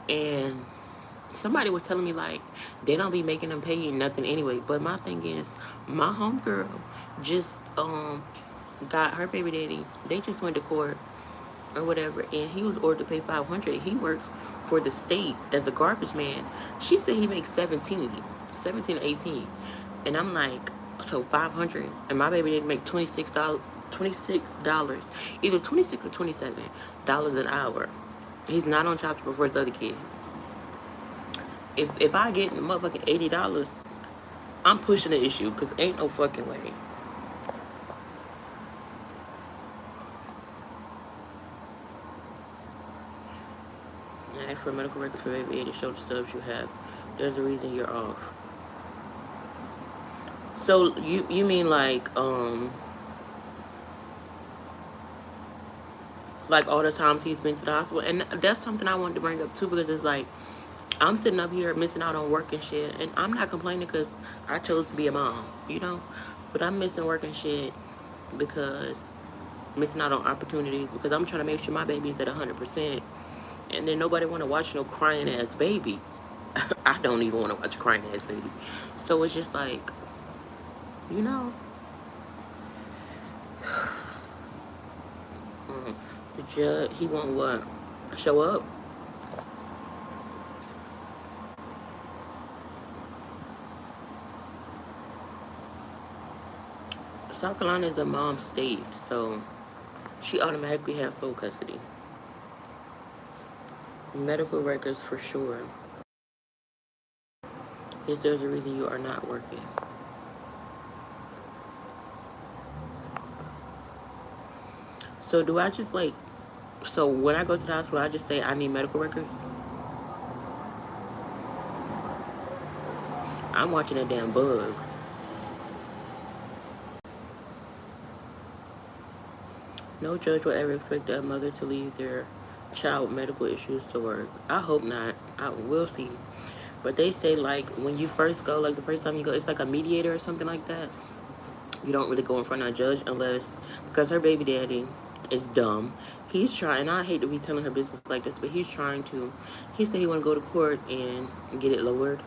And somebody was telling me, like, they don't be making them pay you nothing anyway. But my thing is, my homegirl just got her baby daddy. They just went to court or whatever, and he was ordered to pay 500. He works for the state as a garbage man. She said he makes 17 or 18. And I'm like, so 500, and my baby didn't make $26, either 26 or $27 an hour. He's not on child support for his other kid. If I get motherfucking $80, I'm pushing the issue, because ain't no fucking way. Ask for medical records for baby A to show the stubs you have. There's a reason you're off. So you mean like all the times he's been to the hospital? And that's something I wanted to bring up too, because it's like, I'm sitting up here missing out on work and shit, and I'm not complaining because I chose to be a mom, you know? But I'm missing work and shit because missing out on opportunities, because I'm trying to make sure my baby's at 100%. And then nobody want to watch no crying ass baby. I don't even want to watch a crying ass baby. So it's just like, you know, the judge, he won't what? Show up? South Carolina is a mom state, so she automatically has sole custody. Medical records for sure. Yes, there's a reason you are not working. So do I just like, so when I go to the hospital, I just say I need medical records? I'm watching a damn bug. No judge will ever expect a mother to leave their child with medical issues to work. I hope not. I will see. But they say, like, when you first go, like the first time you go, it's like a mediator or something like that. You don't really go in front of a judge unless, because her baby daddy is dumb. He's trying, I hate to be telling her business like this, but he's trying to, he said he want to go to court and get it lowered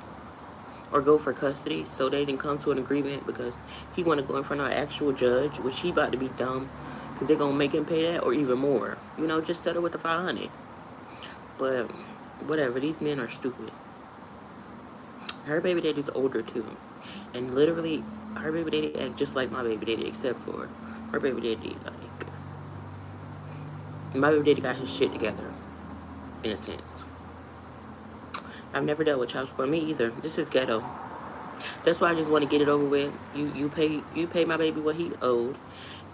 or go for custody. So they didn't come to an agreement because he want to go in front of an actual judge, which he about to be dumb because they're going to make him pay that or even more. You know, just settle with the 500. But whatever, these men are stupid. Her baby daddy's older too. And literally, her baby daddy act just like my baby daddy, except for her baby daddy, like, my baby daddy got his shit together, in a sense. I've never dealt with child support. Me either. This is ghetto. That's why I just want to get it over with. You pay my baby what he owed,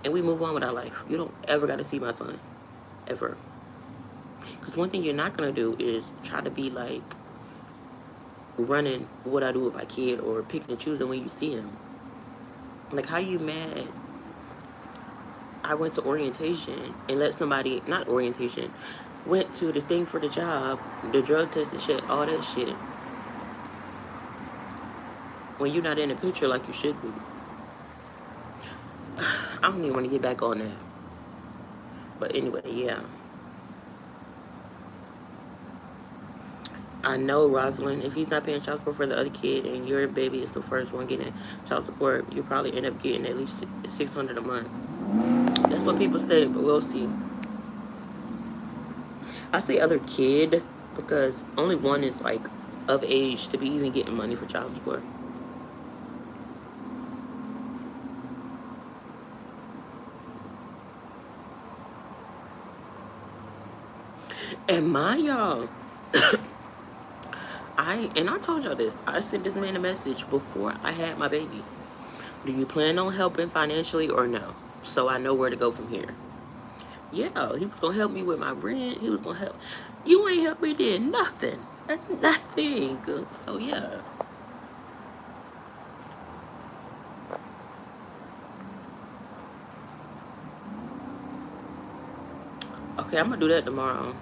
and we move on with our life. You don't ever got to see my son, ever. Because one thing you're not gonna do is try to be like running what I do with my kid or picking and choosing when you see him. Like, how you mad? I went to orientation and let somebody, not orientation, went to the thing for the job, the drug test and shit, all that shit, when you're not in the picture like you should be. I don't even want to get back on that. But anyway, yeah. I know, Rosalind, if he's not paying child support for the other kid and your baby is the first one getting child support, you probably end up getting at least $600 a month. That's what people say, but we'll see. I say other kid because only one is like of age to be even getting money for child support. And mind y'all, I told y'all this. I sent this man a message before I had my baby. Do you plan on helping financially or no? So I know where to go from here. Yeah, he was gonna help me with my rent. He was gonna help. You ain't help me did nothing. Nothing. So yeah. Okay, I'm gonna do that tomorrow.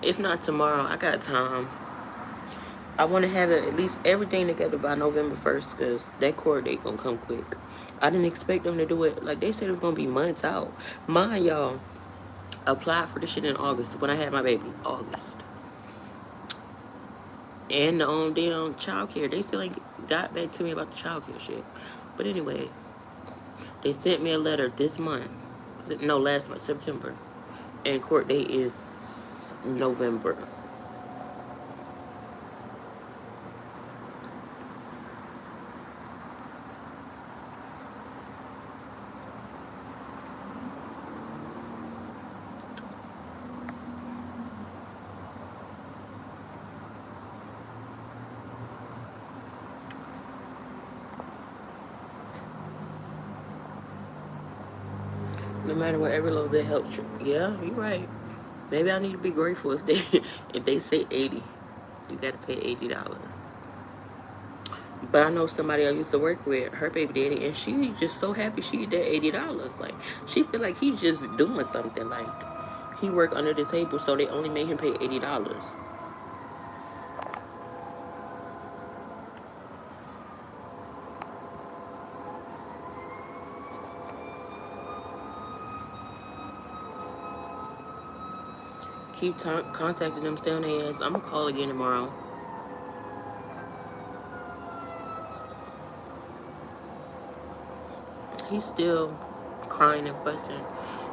If not tomorrow, I got time. I want to have it, at least everything together by November 1st, because that court date gonna come quick. I didn't expect them to do it. Like, they said it was gonna be months out. Mind y'all, Applied for the shit in August when I had my baby. August. And the damn child care. They still ain't got back to me about the child care shit. But anyway, they sent me a letter this month. No, last month, September. And court date is November. No matter what, every little bit helps you. Yeah, you're right. Maybe I need to be grateful if they if they say 80. You gotta pay $80. But I know somebody I used to work with, her baby daddy, and she just so happy she did $80. Like she feel like he's just doing something. Like he worked under the table, so they only made him pay $80. Keep contacting them, stay on their ass. I'm gonna call again tomorrow. He's still crying and fussing.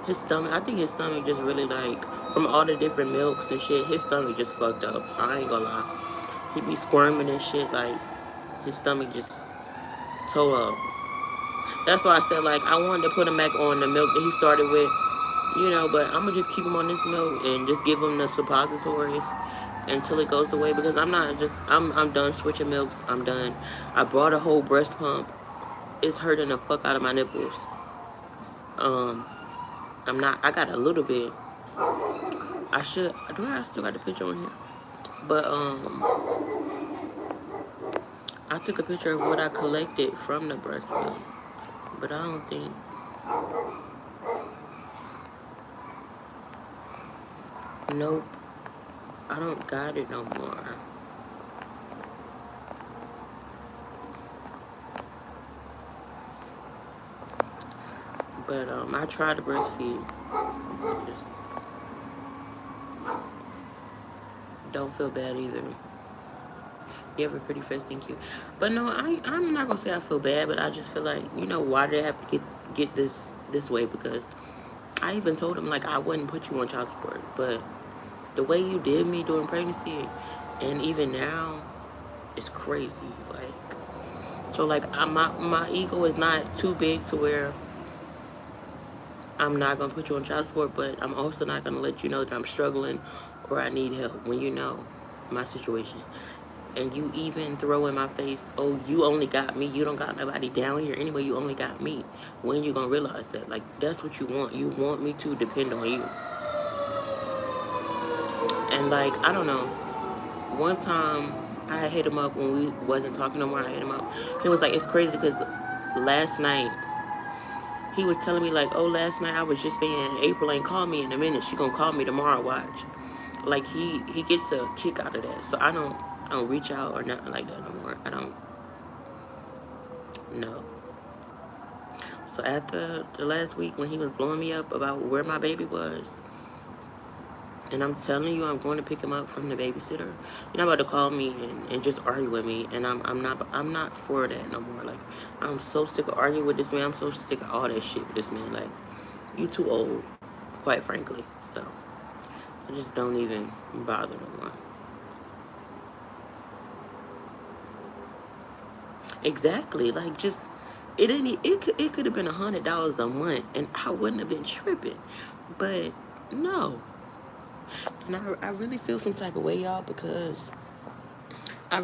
His stomach, I think his stomach just really like, from all the different milks and shit, his stomach just fucked up. I ain't gonna lie. He be squirming and shit, like, his stomach just toe up. That's why I said, like, I wanted to put him back on the milk that he started with, but I'm gonna just keep him on this milk and just give him the suppositories until it goes away, because I'm done switching milks. I'm done. I bought a whole breast pump. It's hurting the fuck out of my nipples. Um, I got a little bit. I still got the picture on here? But, I took a picture of what I collected from the breast milk. But I don't think. Nope. I don't got it no more. But, I tried to breastfeed. Just don't feel bad either. You have a pretty face, thank you. But no, I'm not gonna say I feel bad, but I just feel like, why did I have to get this way? Because I even told him, like, I wouldn't put you on child support, but the way you did me during pregnancy and even now, it's crazy. Like, so like my ego is not too big to where I'm not gonna put you on child support, but I'm also not gonna let you know that I'm struggling or I need help when you know my situation. And you even throw in my face, oh, you only got me, you don't got nobody down here anyway, you only got me. When you gonna realize that? Like, that's what you want. You want me to depend on you. And like, I don't know, one time I hit him up when we wasn't talking no more. I hit him up. He was like, it's crazy because last night he was telling me, like, oh, last night I was just saying April ain't called me in a minute, she gonna call me tomorrow, watch. Like, he gets a kick out of that. So I don't reach out or nothing like that no more. I don't know. So after the last week when he was blowing me up about where my baby was, and I'm telling you, I'm going to pick him up from the babysitter, you're not about to call me and just argue with me. And I'm not for that no more. Like, I'm so sick of arguing with this man. I'm so sick of all that shit with this man. Like, you too old, quite frankly. So I just don't even bother no more. Exactly. Like, just it could have been $100 a month, and I wouldn't have been tripping. But no. And I really feel some type of way, y'all, because I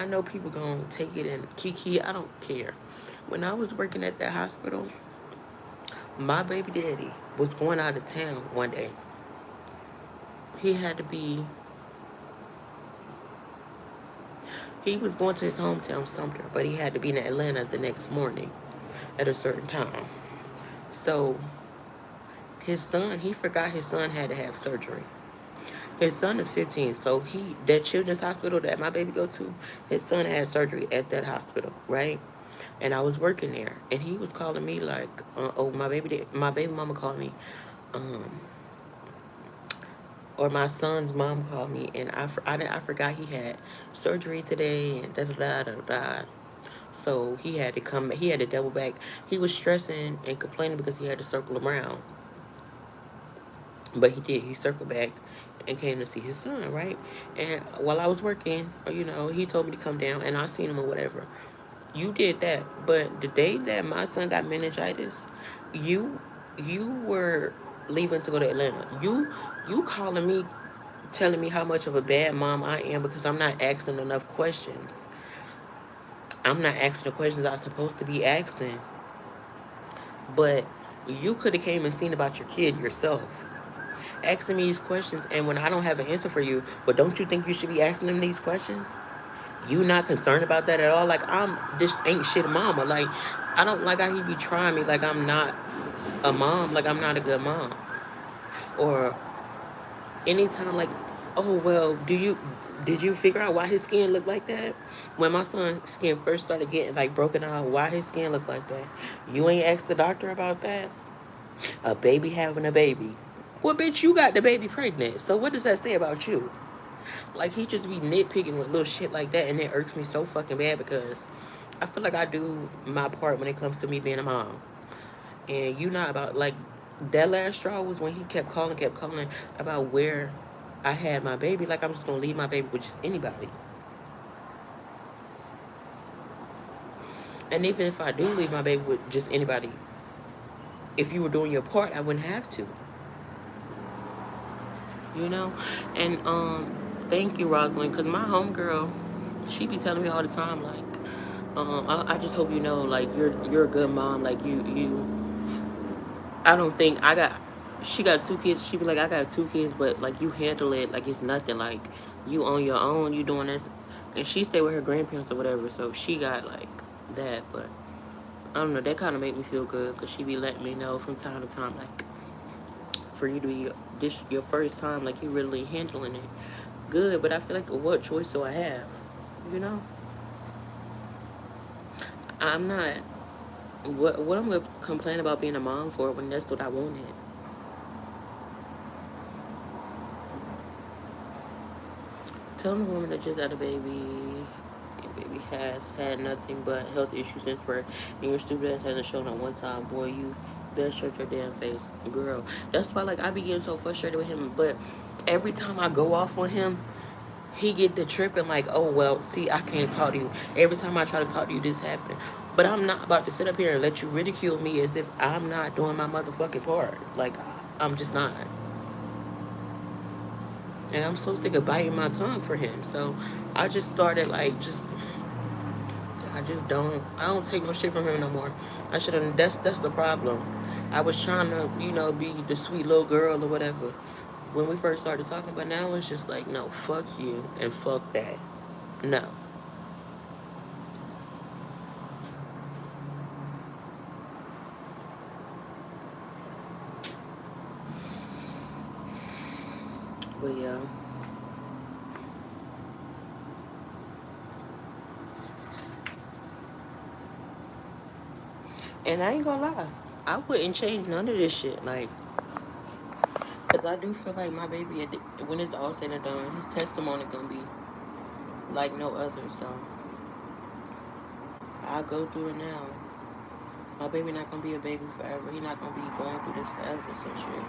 know people gonna take it and kiki. I don't care. When I was working at that hospital, my baby daddy was going out of town one day. He had to be. He was going to his hometown, Sumter, but he had to be in Atlanta the next morning at a certain time. So his son, he forgot his son had to have surgery. His son is 15, so that children's hospital that my baby goes to, his son had surgery at that hospital, right? And I was working there, and he was calling me like, oh, my baby mama called me. or my son's mom called me, and I forgot he had surgery today, and da da da da da. So he had to come. He had to double back. He was stressing and complaining because he had to circle around, but he did. He circled back and came to see his son, right? And while I was working, he told me to come down, and I seen him or whatever. You did that, but the day that my son got meningitis, you you were leaving to go to Atlanta. You calling me, telling me how much of a bad mom I am because I'm not asking enough questions. I'm not asking the questions I'm supposed to be asking. But you could have came and seen about your kid yourself, asking me these questions, and when I don't have an answer for you, but don't you think you should be asking them these questions? You not concerned about that at all? Like, I'm this ain't shit mama. Like, I don't like how he be trying me like I'm not a mom, like I'm not a good mom. Or anytime like, oh well, did you figure out why his skin looked like that? When my son's skin first started getting like broken out, why his skin looked like that? You ain't asked the doctor about that? A baby having a baby. Well, bitch, you got the baby pregnant. So what does that say about you? Like, he just be nitpicking with little shit like that, and it irks me so fucking bad because I feel like I do my part when it comes to me being a mom. And you not about, like, that last straw was when he kept calling about where I had my baby. Like, I'm just gonna leave my baby with just anybody. And even if I do leave my baby with just anybody, if you were doing your part, I wouldn't have to. You know? And thank you, Rosalind, because my homegirl, she be telling me all the time, like, I just hope you know, like, you're a good mom. Like, I don't think she got 2 kids. She be like, I got 2 kids, but like, you handle it like it's nothing. Like, you on your own, you doing this. And she stay with her grandparents or whatever, so she got like that. But I don't know, that kind of make me feel good because she be letting me know from time to time, like, for you to be this your first time, like, you really handling it good. But I feel like, what choice do I have? You know, I'm not. What I'm gonna complain about being a mom for when that's what I wanted? Telling a woman that just had a baby, your baby has had nothing but health issues since birth, and your stupid ass hasn't shown up one time, boy, you best shut your damn face, girl. That's why, like, I be getting so frustrated with him. But every time I go off on him, he get the tripping like, oh well, see, I can't talk to you. Every time I try to talk to you, this happen. But I'm not about to sit up here and let you ridicule me as if I'm not doing my motherfucking part. Like, I'm just not. And I'm so sick of biting my tongue for him. So I just started like I don't take no shit from him no more. I should have that's the problem. I was trying to, be the sweet little girl or whatever when we first started talking, but now it's just like, no, fuck you and fuck that. No. But yeah. And I ain't gonna lie, I wouldn't change none of this shit. Like, cause I do feel like my baby, when it's all said and done, his testimony gonna be like no other. So I go through it now. My baby not gonna be a baby forever. He not gonna be going through this forever. So shit,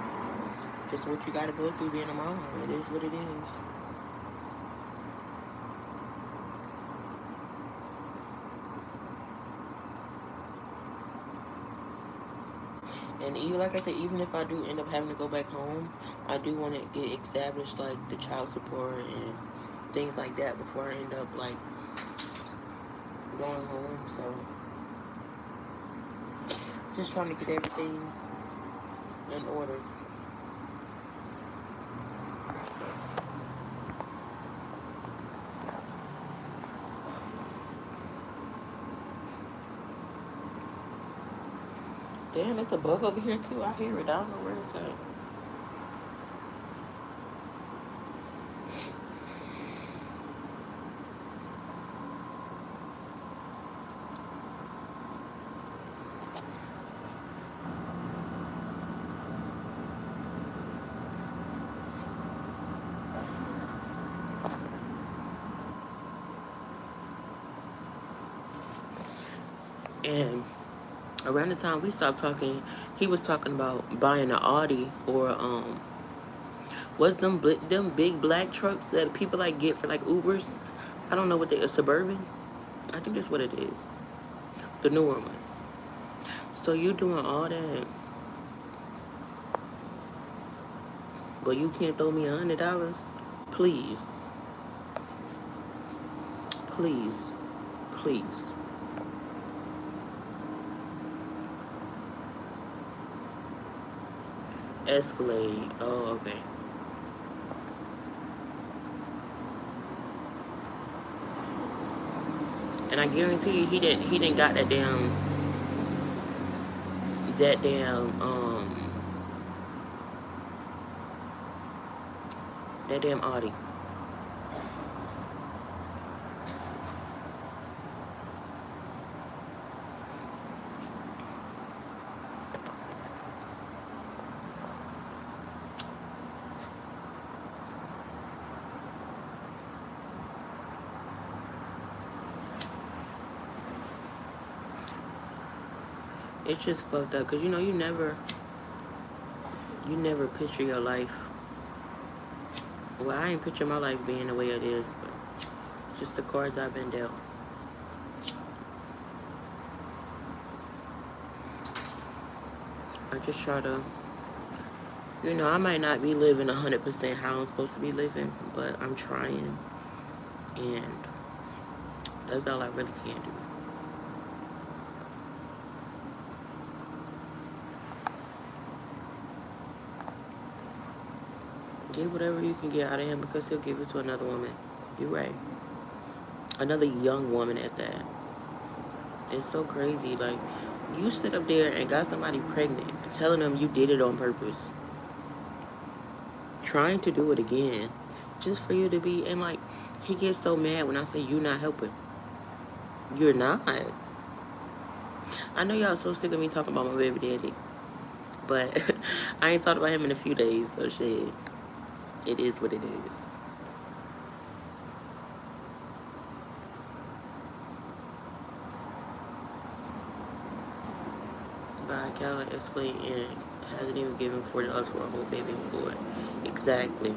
just what you gotta go through being a mom. It is what it is. And even like I said, even if I do end up having to go back home, I do want to get established like the child support and things like that before I end up like going home. So just trying to get everything in order. Damn, it's a bug over here too. I hear it. I don't know where it's at. And around the time we stopped talking, he was talking about buying an Audi or what's them big black trucks that people like get for like Ubers. I don't know what they are, Suburban. I think that's what it is. The newer ones. So you doing all that, but you can't throw me $100? Please, please, please. Escalade. Oh, okay. And I guarantee you, he didn't got that damn that damn Audi. It's just fucked up, cause you never picture your life. Well, I ain't picture my life being the way it is, but just the cards I've been dealt. I just try to, I might not be living 100% how I'm supposed to be living, but I'm trying, and that's all I really can do. Get whatever you can get out of him because he'll give it to another woman. You're right. Another young woman at that. It's so crazy. Like, you sit up there and got somebody pregnant, telling them you did it on purpose, trying to do it again, just for you to be, and like, he gets so mad when I say you're not helping. You're not. I know y'all so sick of me talking about my baby daddy, but I ain't talked about him in a few days, so shit. It is what it is. By Cadillac Escalade and hasn't even given $40 for a whole baby boy. Exactly.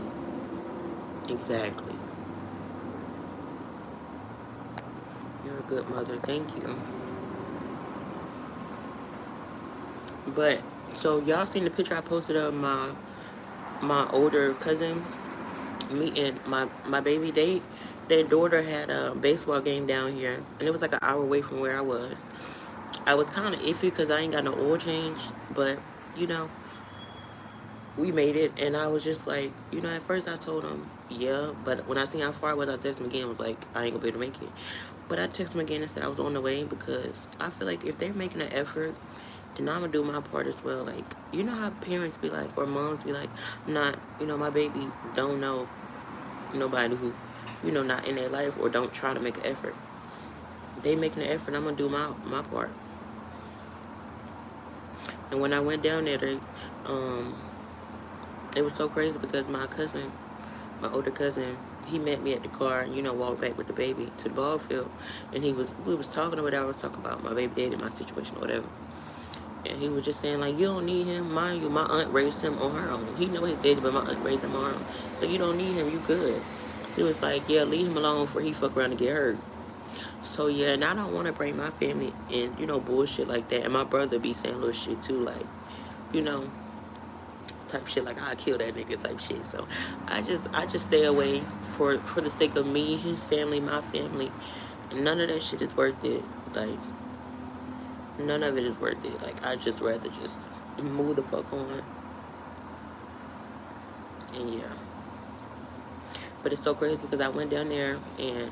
Exactly. You're a good mother. Thank you. But so y'all seen the picture I posted of my older cousin meeting my baby date. Their daughter had a baseball game down here, and it was like an hour away from where I was. I was kind of iffy because I ain't got no oil change, but you know, we made it, and I was just like, at first I told him, yeah, but when I seen how far it was, I texted him again, was like, I ain't gonna be able to make it. But I texted him again and said I was on the way because I feel like if they're making an effort, then I'm gonna do my part as well. Like, you know how parents be like, or moms be like, not, my baby don't know nobody who, not in their life or don't try to make an effort. They making an effort, I'm gonna do my part. And when I went down there, it was so crazy because my cousin, my older cousin, he met me at the car and, walked back with the baby to the ball field. And we was talking or whatever. I was talking about my baby daddy, my situation or whatever. And he was just saying, like, you don't need him. Mind you, my aunt raised him on her own. He know his daddy, but my aunt raised him on her own. So you don't need him. You good. He was like, yeah, leave him alone before he fuck around and get hurt. So, yeah, and I don't want to bring my family in, bullshit like that. And my brother be saying little shit, too, like, you know, type shit, like, I'll kill that nigga type shit. So, I just stay away for the sake of me, his family, my family. None of that shit is worth it. Like, none of it is worth it. Like, I just rather just move the fuck on. And yeah. But it's so crazy because I went down there and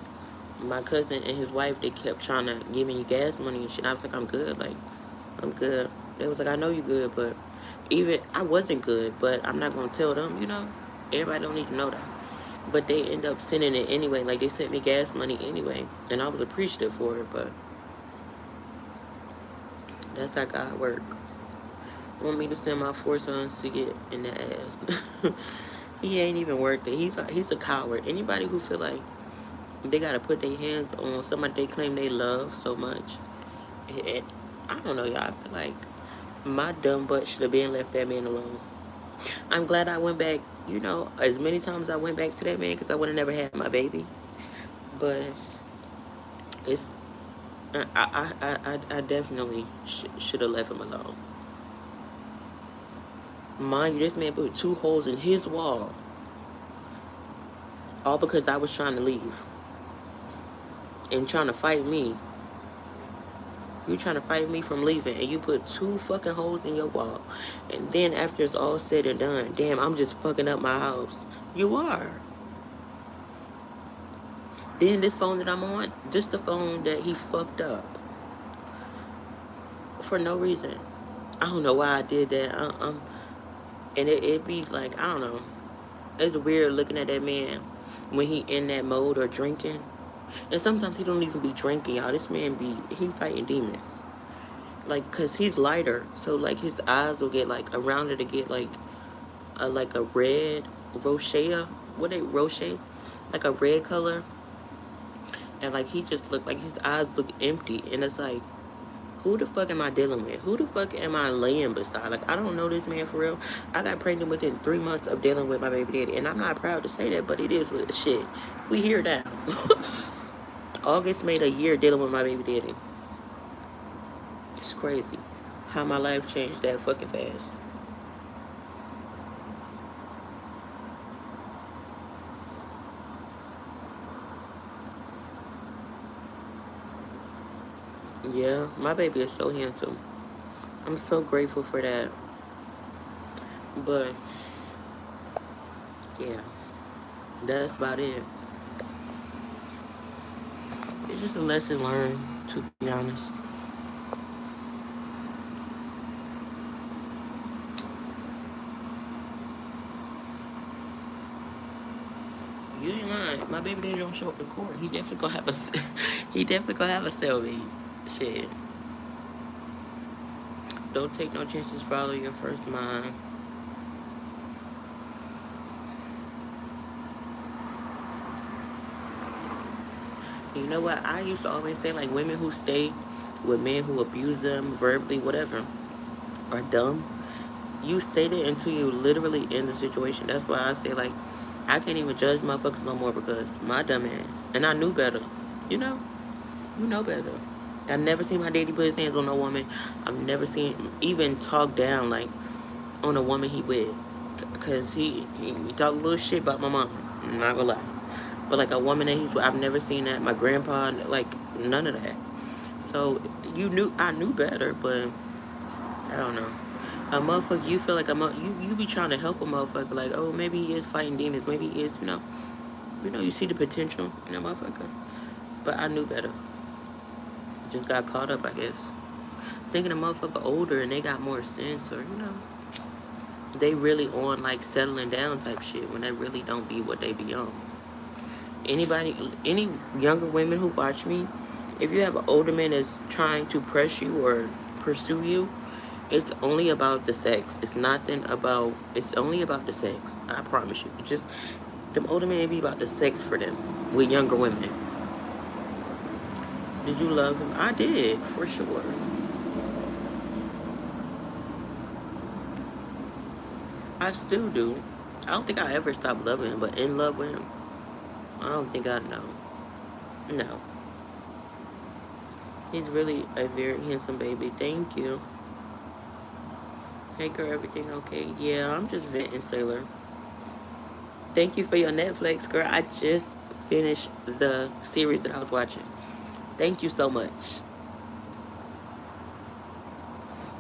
my cousin and his wife, they kept trying to give me gas money and shit. And I was like, I'm good. Like, I'm good. They was like, I know you good, but even I wasn't good, but I'm not gonna tell them, Everybody don't need to know that. But they end up sending it anyway. Like, they sent me gas money anyway. And I was appreciative for it, but that's how God work. Want me to send my 4 sons to get in the ass. He ain't even worth it. He's a coward. Anybody who feel like they gotta put their hands on somebody they claim they love so much I don't know, y'all. I feel like my dumb butt should have been left that man alone. I'm glad I went back, you know, as many times I went back to that man because I would have never had my baby. But it's, I definitely should have left him alone. Mind you, this man put 2 holes in his wall, all because I was trying to leave and trying to fight me. You trying to fight me from leaving, and you put 2 fucking holes in your wall. And then after it's all said and done, damn, I'm just fucking up my house. You are. Then this phone that I'm on, this the phone that he fucked up. For no reason. I don't know why I did that. And it be like, I don't know. It's weird looking at that man when he in that mode or drinking. And sometimes he don't even be drinking, y'all. This man he fighting demons. Like, cause he's lighter, so like his eyes will get like around it to get like a red rosacea. Rosacea? Like a red color. And like he just looked like his eyes look empty, and it's like, who the fuck am I dealing with? Who the fuck am I laying beside? Like, I don't know this man for real. I got pregnant within 3 months of dealing with my baby daddy, and I'm not proud to say that, but it is what shit. We here now. August made a year dealing with my baby daddy. It's crazy how my life changed that fucking fast. Yeah, my baby is so handsome. I'm so grateful for that. But yeah, that's about it. It's just a lesson learned, to be honest. You ain't lying. My baby daddy don't show up to court. He definitely gonna have a he definitely gonna have a cellmate. Shit. Don't take no chances. Follow your first mind. You know what? I used to always say, like, women who stay with men who abuse them verbally, whatever, are dumb. You say that until you literally in the situation. That's why I say, like, I can't even judge motherfuckers no more because my dumb ass. And I knew better. You know? You know better. I've never seen my daddy put his hands on no woman. I've never seen him even talk down, like, on a woman he with. Because he talk a little shit about my mom. I'm not gonna lie. But, like, a woman that he's with, I've never seen that. My grandpa, like, none of that. So, I knew better, but I don't know. A motherfucker, you feel like you be trying to help a motherfucker, like, oh, maybe he is fighting demons, maybe he is, you see the potential in a motherfucker. But I knew better. Just got caught up, I guess. Thinking a motherfucker older and they got more sense, or, they really on, like, settling down type shit when they really don't be what they be on. Any younger women who watch me, if you have an older man that's trying to press you or pursue you, it's only about the sex. It's only about the sex. I promise you. Just, them older men, be about the sex for them with younger women. Did you love him? I did, for sure. I still do. I don't think I ever stopped loving him, but in love with him, I don't think I know. No. He's really a very handsome baby. Thank you. Hey girl, everything okay? Yeah, I'm just venting, Sailor. Thank you for your Netflix, girl. I just finished the series that I was watching. Thank you so much.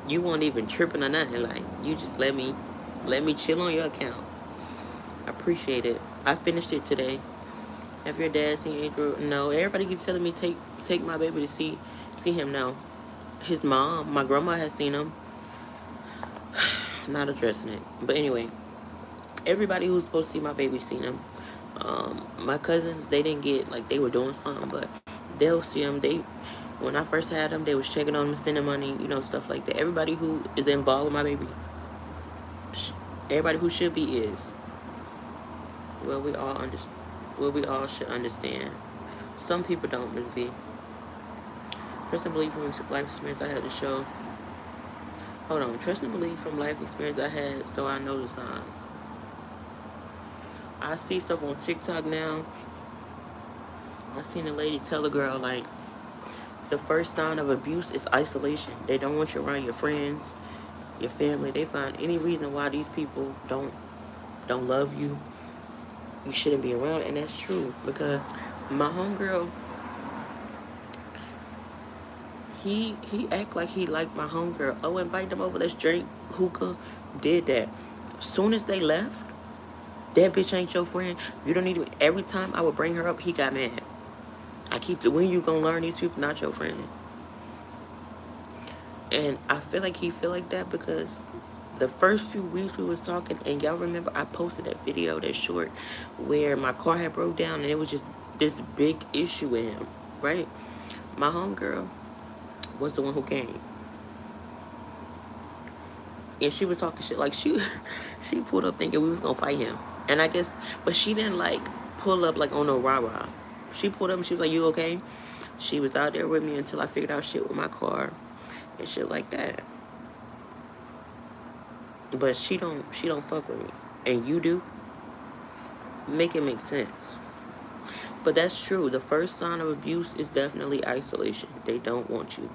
You weren't even tripping or nothing. Like, you just let me chill on your account. I appreciate it. I finished it today. Have your dad seen Andrew? No. Everybody keeps telling me take my baby to see him now. His mom, my grandma, has seen him. Not addressing it. But anyway, everybody who's supposed to see my baby seen him. My cousins, they didn't get, like, they were doing something, but they'll see him. When I first had him, they was checking on him, sending money, stuff like that. Everybody who is involved with my baby, everybody who should be is. Well, we all should understand. Some people don't, Miss V. Trust and belief from life experience I had to show. Hold on. Trust and belief from life experience I had, so I know the signs. I see stuff on TikTok now. I seen a lady tell a girl, like, the first sign of abuse is isolation. They don't want you around your friends, your family. They find any reason why these people don't love you. You shouldn't be around, and that's true because my homegirl, he act like he liked my homegirl. Oh, invite them over, let's drink hookah. Did that. Soon as they left, that bitch ain't your friend. You don't need to. Every time I would bring her up, he got mad. I keep it. When you gonna learn these people not your friend? And I feel like he feel like that because the first few weeks we was talking, and y'all remember I posted that video, that short, where my car had broke down, and it was just this big issue with him, right? My homegirl was the one who came. And she was talking shit, like she pulled up thinking we was gonna fight him. And I guess, but she didn't like pull up like on no rah-rah. She pulled up and she was like, you okay? She was out there with me until I figured out shit with my car and shit like that. But she don't fuck with me. And you do? Make it make sense. But that's true. The first sign of abuse is definitely isolation. They don't want you.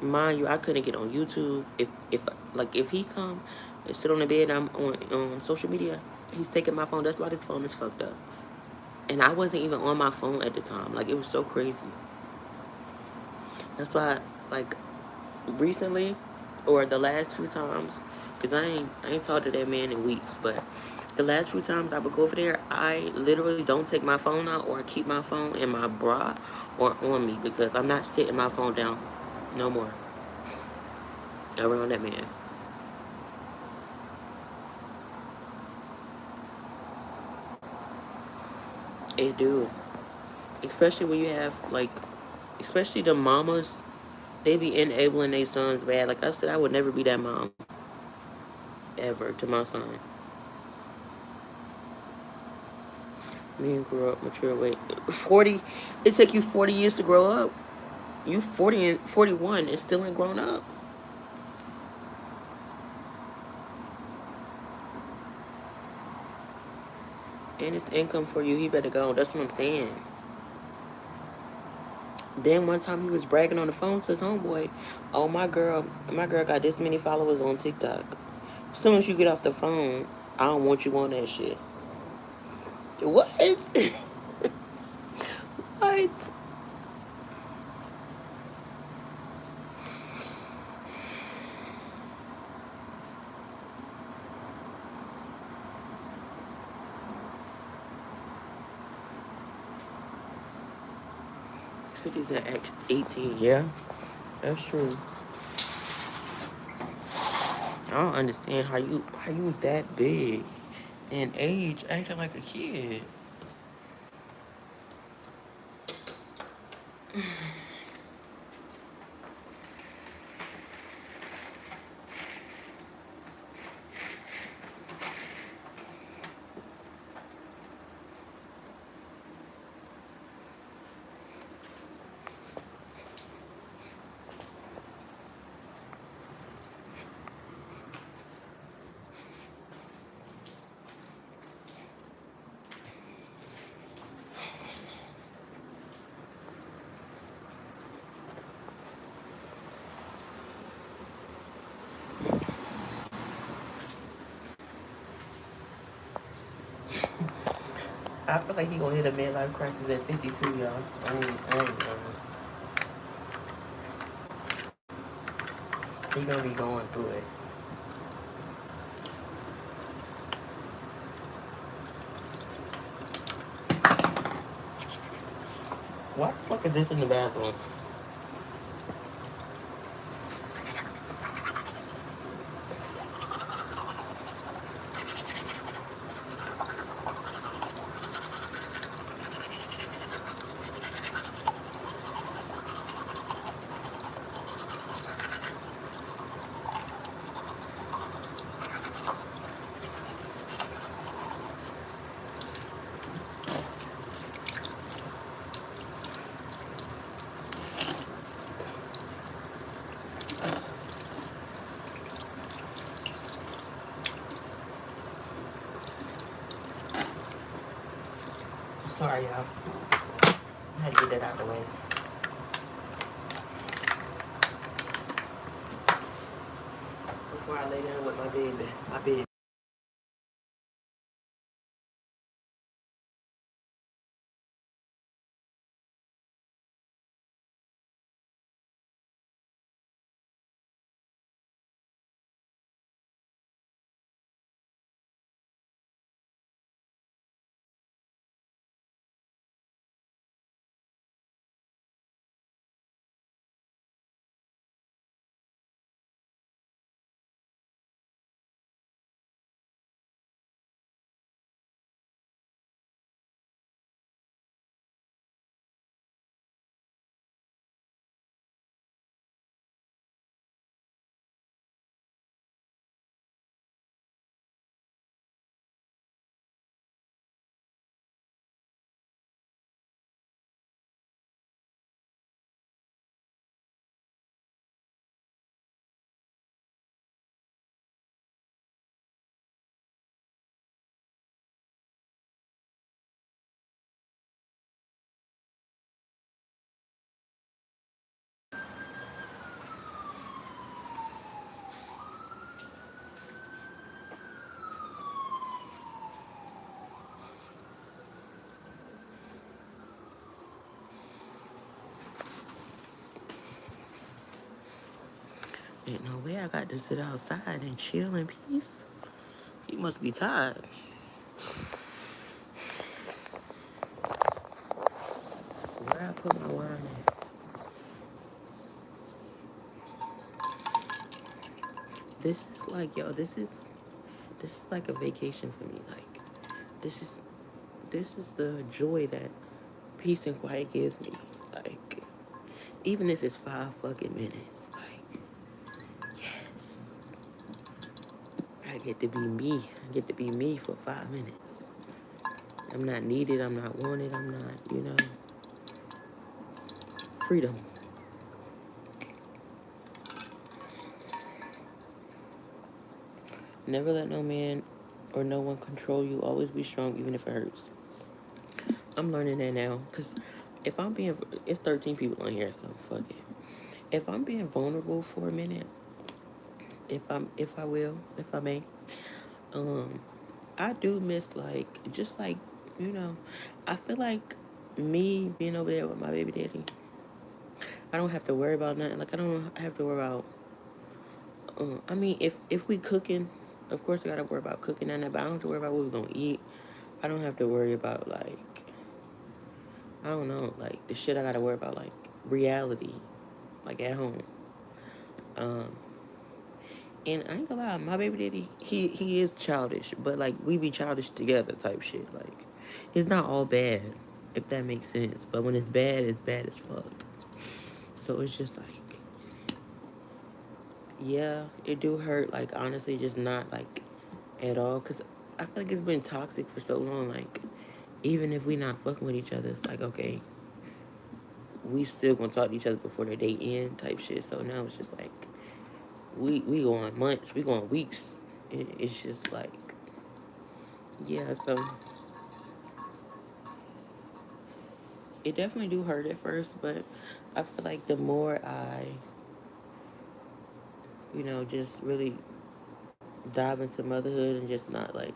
Mind you, I couldn't get on YouTube. If he come and sit on the bed and I'm on social media, he's taking my phone. That's why this phone is fucked up. And I wasn't even on my phone at the time. Like, it was so crazy. That's why, like, recently, or the last few times, because I ain't talked to that man in weeks, but the last few times I would go over there, I literally don't take my phone out, or I keep my phone in my bra or on me, because I'm not sitting my phone down no more around that man. It do. Especially when you have, like, especially the mamas, they be enabling their sons bad. Like I said, I would never be that mom. Ever to my son. Me and grow up, mature, wait. 40, it take you 40 years to grow up. You 40 and 41 and still ain't grown up. And it's income for you, he better go. That's what I'm saying. Then one time he was bragging on the phone to his homeboy, oh, my girl got this many followers on TikTok. As soon as you get off the phone, I don't want you on that shit. What? What? Fifty's at 18, yeah. That's true. I don't understand how you that big in age acting like a kid. I feel like he gonna hit a midlife crisis at 52, y'all. I ain't he gonna be going through it. Why the fuck is this in the bathroom? Sorry, y'all. I had to get that out of the way. Before I lay down with my baby. My baby. Ain't no way I got to sit outside and chill in peace. He must be tired. So where I put my wine at? This is like, yo, this is like a vacation for me. Like, this is this is the joy that peace and quiet gives me. Like, even if it's 5 fucking minutes, like, yes, I get to be me. I get to be me for 5 minutes. I'm not needed. I'm not wanted. I'm not, freedom. Never let no man or no one control you. Always be strong, even if it hurts. I'm learning that now, because if I'm being, it's 13 people on here, so fuck it. If I'm being vulnerable for a minute, if I may, um, I do miss, like, just like, you know, I feel like me being over there with my baby daddy, I don't have to worry about nothing. Like, I don't have to worry about, I mean, if we cooking, of course I gotta worry about cooking and that, but I don't have to worry about what we're gonna eat. I don't have to worry about, like, I don't know, like, the shit I gotta worry about, like, reality, like, at home. Um, and I ain't gonna lie, my baby daddy, he is childish, but, like, we be childish together type shit. Like, it's not all bad, if that makes sense. But when it's bad as fuck. So it's just like, yeah, it do hurt, like, honestly, just not, like, at all. Because I feel like it's been toxic for so long. Like, even if we not fucking with each other, it's like, okay, we still gonna talk to each other before the day end type shit. So now it's just like, we go on months, we go on weeks. It's just like, yeah, so it definitely do hurt at first, but I feel like the more I, just really dive into motherhood and just not like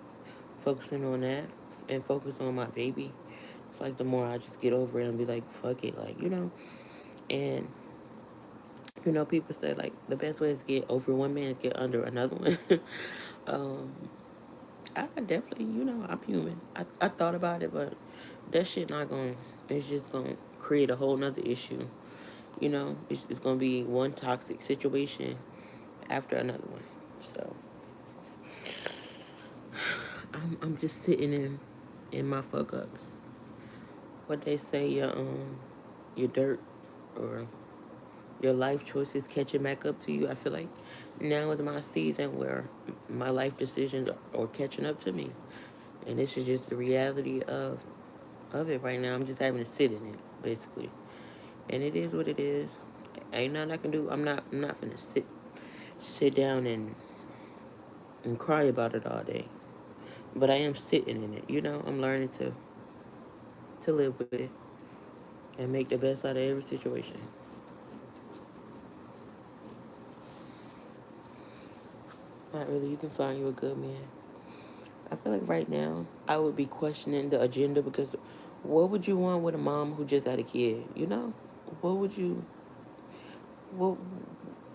focusing on that and focus on my baby, it's like the more I just get over it and be like, fuck it, like, and people say like the best way is to get over one man is get under another one. um, I definitely, I'm human. I thought about it, but that shit not gonna, it's just gonna create a whole nother issue. It's gonna be one toxic situation after another one. So I'm just sitting in my fuck ups. What they say, your dirt or your life choices catching back up to you. I feel like now is my season where my life decisions are catching up to me, and this is just the reality of it right now. I'm just having to sit in it, basically, and it is what it is. Ain't nothing I can do. I'm not gonna sit down and cry about it all day, but I am sitting in it. I'm learning to to live with it and make the best out of every situation. Not really. You can find you a good man. I feel like right now I would be questioning the agenda because what would you want with a mom who just had a kid? You know, what would you what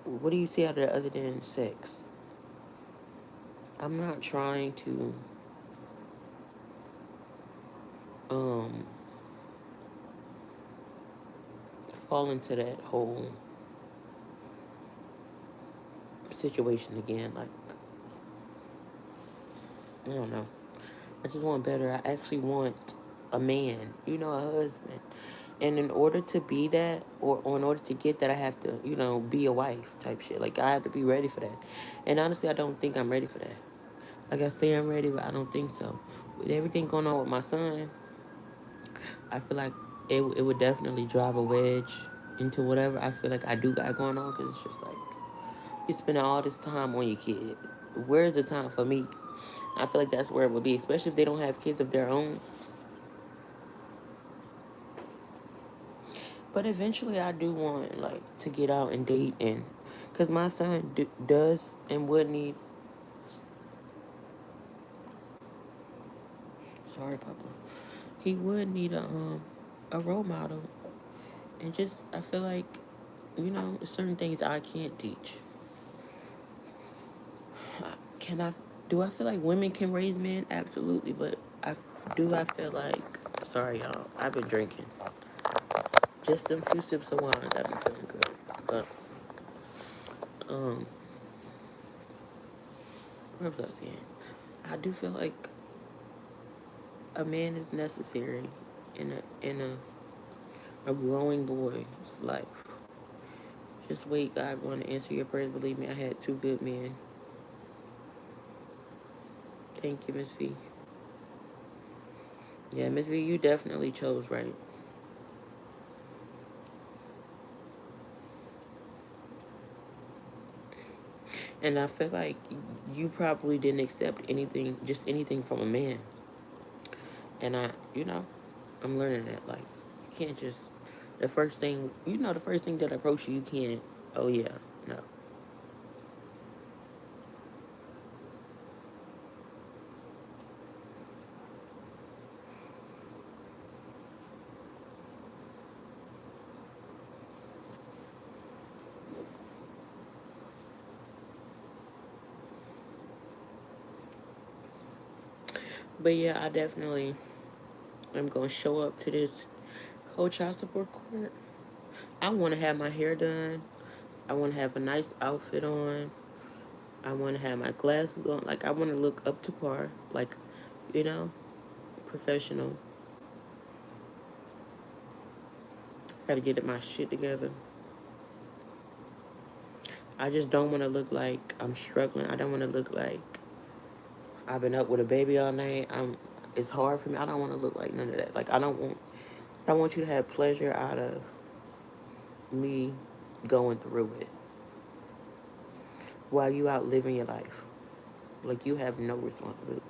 what do you see out of that other than sex? I'm not trying to um fall into that whole situation again. Like, I don't know. I just want better. I actually want a man, a husband. And in order to be that, or in order to get that, I have to, be a wife type shit. Like, I have to be ready for that. And honestly, I don't think I'm ready for that. Like, I say I'm ready, but I don't think so. With everything going on with my son, I feel like it would definitely drive a wedge into whatever I feel like I do got going on. Because it's just like, you spending all this time on your kid. Where's the time for me? I feel like that's where it would be, especially if they don't have kids of their own. But eventually, I do want like to get out and date, and because my son does and would need. Sorry, Papa. He would need a role model, and just I feel like certain things I can't teach. Can I? Do I feel like women can raise men? Absolutely, but I feel like. Sorry, y'all. I've been drinking. Just a few sips of wine got me feeling good, but um, what was I saying? I do feel like a man is necessary in a growing boy's life. Just wait, God going to answer your prayers. Believe me, I had two good men. Thank you, Miss V. Yeah, Miss V, you definitely chose right. And I feel like you probably didn't accept anything, just anything from a man. And I'm learning that. Like, you can't just, the first thing that approach you, you can't, oh yeah, no. But yeah, I definitely am going to show up to this whole child support court. I want to have my hair done. I want to have a nice outfit on. I want to have my glasses on. Like, I want to look up to par. Like, you know, professional. Got to get my shit together. I just don't want to look like I'm struggling. I don't want to look like I've been up with a baby all night. It's hard for me. I don't want to look like none of that. Like, I want you to have pleasure out of me going through it while you out living your life. Like, you have no responsibilities.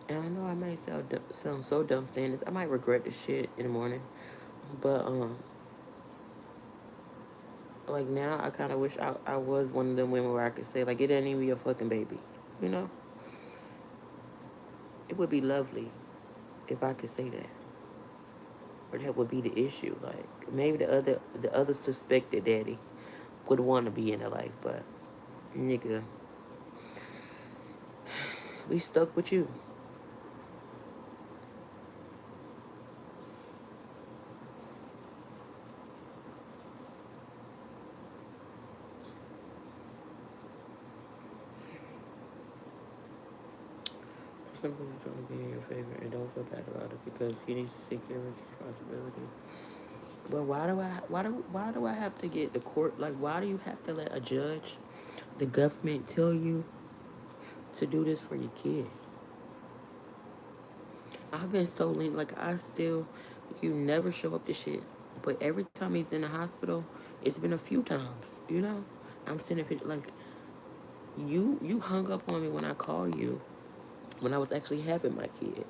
And I know I might sound so dumb saying this. I might regret this shit in the morning. But, like, now I kind of wish I was one of them women where I could say, like, it ain't even your fucking baby. You know? It would be lovely if I could say that. Or that would be the issue. Like, maybe the other suspected daddy would want to be in her life. But, nigga, we stuck with you. Somebody's going to be in your favor, and don't feel bad about it because he needs to take care of his responsibility. But why do I have to get the court? Like, why do you have to let a judge, the government, tell you to do this for your kid? I've been so lean. Like, I still You never show up to shit. But every time he's in the hospital, it's been a few times, you know? I'm sending pictures like you hung up on me when I called you when I was actually having my kid.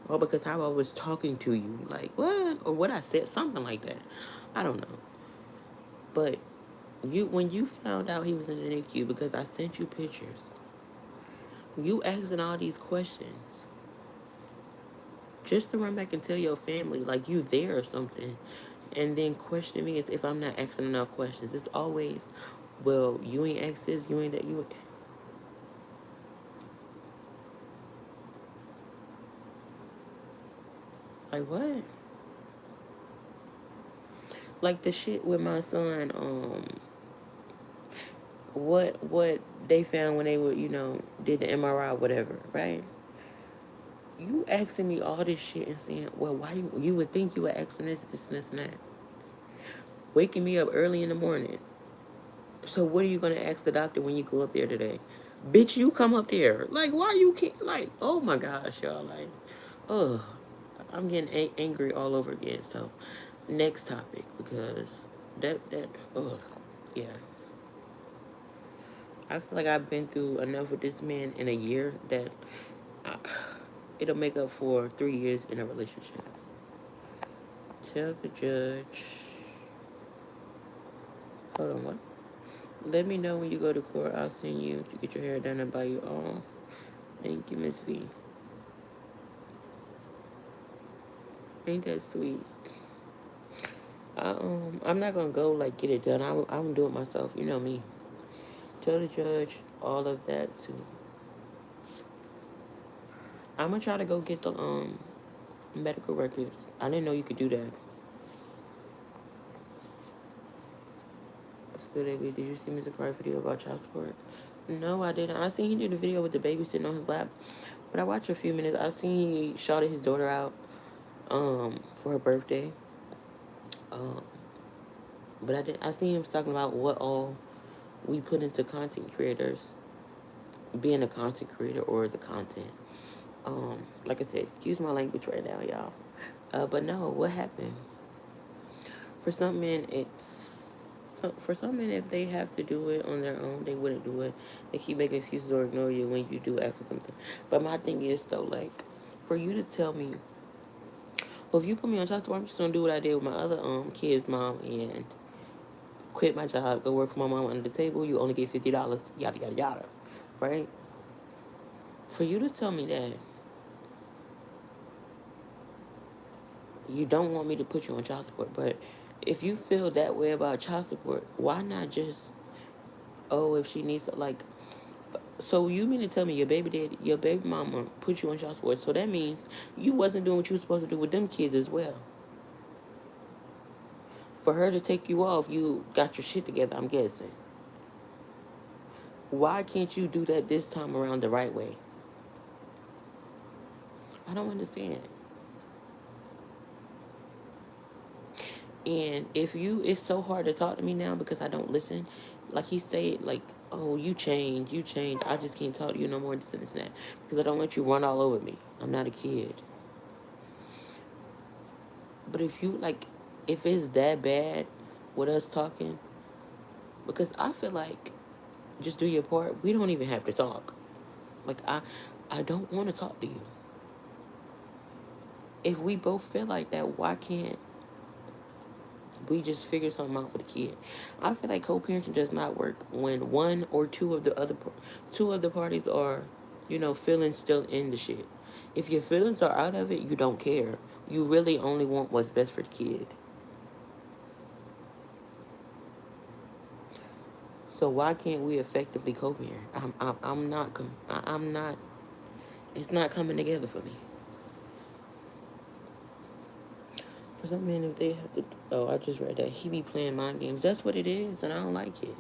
Or because how I was talking to you. Like what? Or what I said, something like that. I don't know. But you when you found out he was in the NICU because I sent you pictures, you asking all these questions just to run back and tell your family like you there or something, and then question me as if I'm not asking enough questions. It's always, well, you ain't asked this, you ain't that, you. Like what? Like the shit with my son. What they found when they were, did the MRI, whatever, right? You asking me all this shit and saying, well, why you would think you were asking this, and this, and that. Waking me up early in the morning. So what are you gonna ask the doctor when you go up there today? Bitch, you come up there. Like, why you can't, like, oh my gosh, y'all, like, oh, I'm getting angry all over again. So, next topic, because oh, yeah. I feel like I've been through enough with this man in a year that I, it'll make up for 3 years in a relationship. Tell the judge. Hold on, what? Let me know when you go to court. I'll send you to get your hair done and buy you all. Thank you, Miss V. Ain't that sweet? I'm not gonna go like get it done. I'm gonna do it myself. You know me. Tell the judge all of that too. I'm gonna try to go get the medical records. I didn't know you could do that. That's good, Abby. Did you see Mr. Fry video about child support? No, I didn't. I seen he did a video with the baby sitting on his lap, but I watched a few minutes. I seen he shouted his daughter out for her birthday. Um, but I seen him talking about what all we put into content creators, being a content creator or the content. Like I said, excuse my language right now, y'all. But no, what happened? For some men, for some men, if they have to do it on their own, they wouldn't do it. They keep making excuses or ignore you when you do ask for something. But my thing is, though, like, for you to tell me, well, if you put me on child support, I'm just gonna do what I did with my other kid's mom and quit my job, go work for my mom under the table. You only get $50, yada yada yada, right? For you to tell me that you don't want me to put you on child support, but if you feel that way about child support, why not just, oh, if she needs, like, so you mean to tell me your baby daddy, your baby mama put you on child support, so that means you wasn't doing what you were supposed to do with them kids as well. For her to take you off, you got your shit together, I'm guessing. Why can't you do that this time around the right way? I don't understand. And if you, it's so hard to talk to me now because I don't listen. Like he said, like, oh, you changed. I just can't talk to you no more, this and this and that. Because I don't want you run all over me. I'm not a kid. But if you, like, if it's that bad with us talking, because I feel like, just do your part. We don't even have to talk. Like, I don't want to talk to you. If we both feel like that, why can't we just figure something out for the kid? I feel like co-parenting does not work when one or two of the parties are, feelings still in the shit. If your feelings are out of it, you don't care. You really only want what's best for the kid. So why can't we effectively co-parent? I'm not. It's not coming together for me. For some men, if they have to, oh, I just read that he be playing mind games. That's what it is, and I don't like it.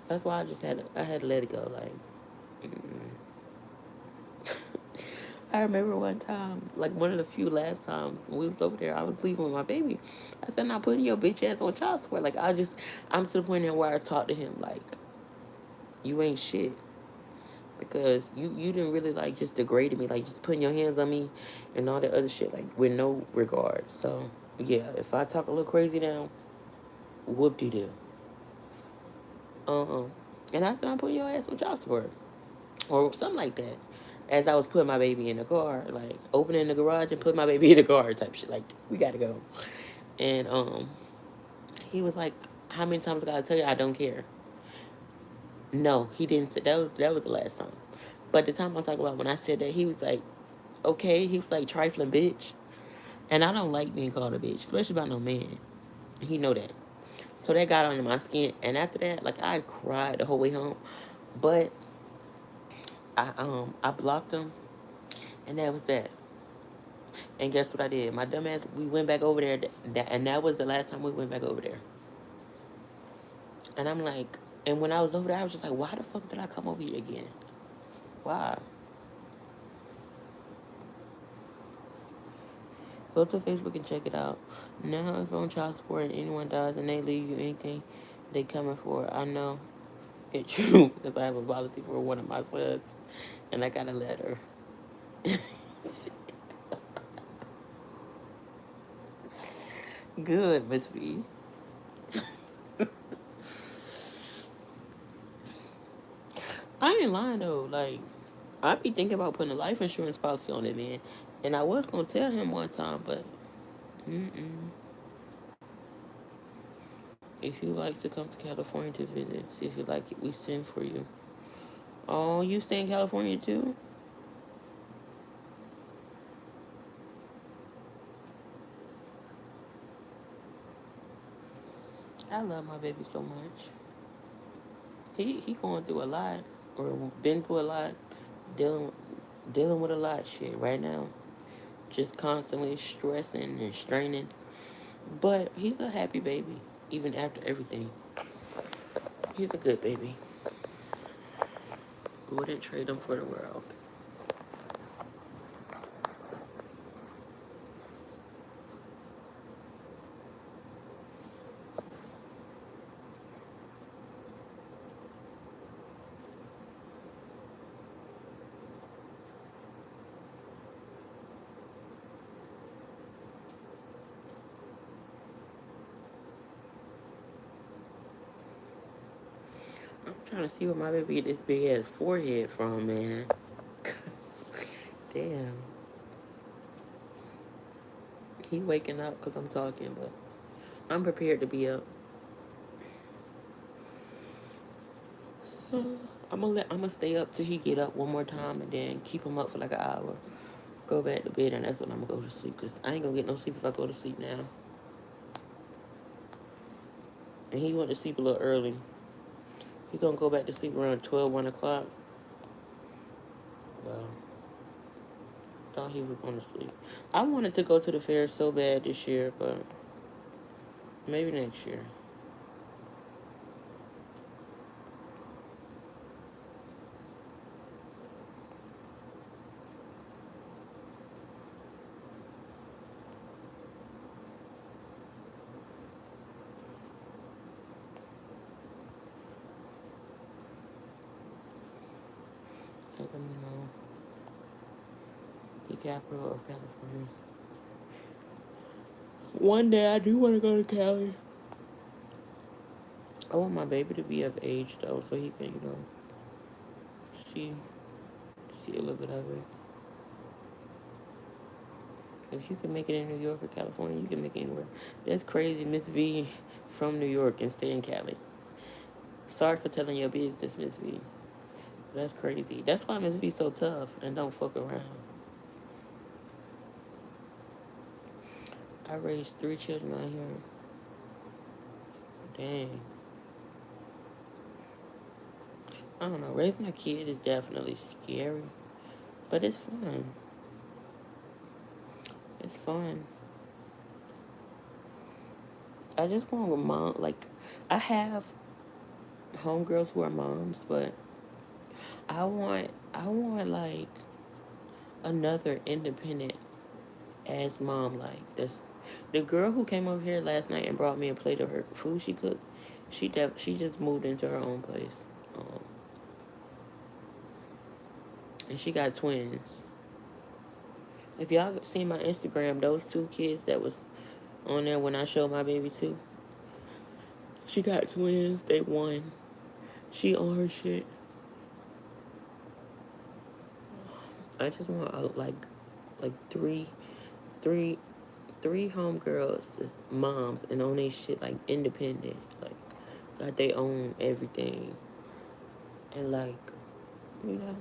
That's why I had to let it go. Like, I remember one time, like one of the few last times when we was over there, I was leaving with my baby. I said, "Not putting your bitch ass on child support." Like, I'm to the point now where I talk to him like, "You ain't shit." because you didn't really like just degraded me, like just putting your hands on me and all that other shit, like with no regard. So yeah, if I talk a little crazy now, whoop de doo. Um, and I said I'm putting your ass on child support or something like that. As I was putting my baby in the car, like opening the garage and putting my baby in the car, type shit. Like we gotta go. And he was like, "How many times I gotta tell you I don't care?" No, he didn't say that was the last time. But the time I was talking about when I said that, he was like, "Okay." He was like, "Trifling bitch," and I don't like being called a bitch, especially by no man. He know that. So that got under my skin, and after that, like I cried the whole way home. But I blocked him, and that was that. And guess what I did? My dumb ass, we went back over there, and that was the last time we went back over there. And I'm like, and when I was over there, I was just like, why the fuck did I come over here again? Why? Go to Facebook and check it out. Now, if you're on child support and anyone dies and they leave you anything they coming for, I know it's true because I have a policy for one of my sons, and I got a letter. Good, Miss B. I ain't lying though. Like, I be thinking about putting a life insurance policy on it, man. And I was gonna tell him one time, but mm-mm. If you like to come to California to visit, see if you like it, we send for you. Oh, you stay in California too? I love my baby so much. He going through a lot, or been through a lot, dealing dealing with a lot of shit right now. Just constantly stressing and straining. But he's a happy baby, even after everything. He's a good baby. Wouldn't trade him for the world. I'm trying to see where my baby get this big ass forehead from, man. Damn. He waking up because I'm talking, but I'm prepared to be up. I'm gonna stay up till he get up one more time and then keep him up for like an hour. Go back to bed and that's when I'm gonna go to sleep because I ain't gonna get no sleep if I go to sleep now. And he went to sleep a little early. He gonna go back to sleep around 12, 1 o'clock. Well, thought he was going to sleep. I wanted to go to the fair so bad this year, but maybe next year. So let me know. The capital of California. One day I do want to go to Cali. I want my baby to be of age though, so he can, see see a little bit of it. If you can make it in New York or California, you can make it anywhere. That's crazy, Miss V from New York and stay in Cali. Sorry for telling your business, Miss V. That's crazy. That's why Miss V so tough and don't fuck around. I raised 3 children out here. Dang. I don't know. Raising a kid is definitely scary, but it's fun. It's fun. I just want a mom. Like, I have homegirls who are moms, but I want like another independent ass mom. Like this, the girl who came over here last night and brought me a plate of her food she cooked. She just moved into her own place. Um, And she got twins. If y'all seen my Instagram, those 2 kids that was on there when I showed my baby too, she got twins. They won. She on her shit. I just want like three homegirls as moms and on they shit like independent, like got they own everything, and like, you know,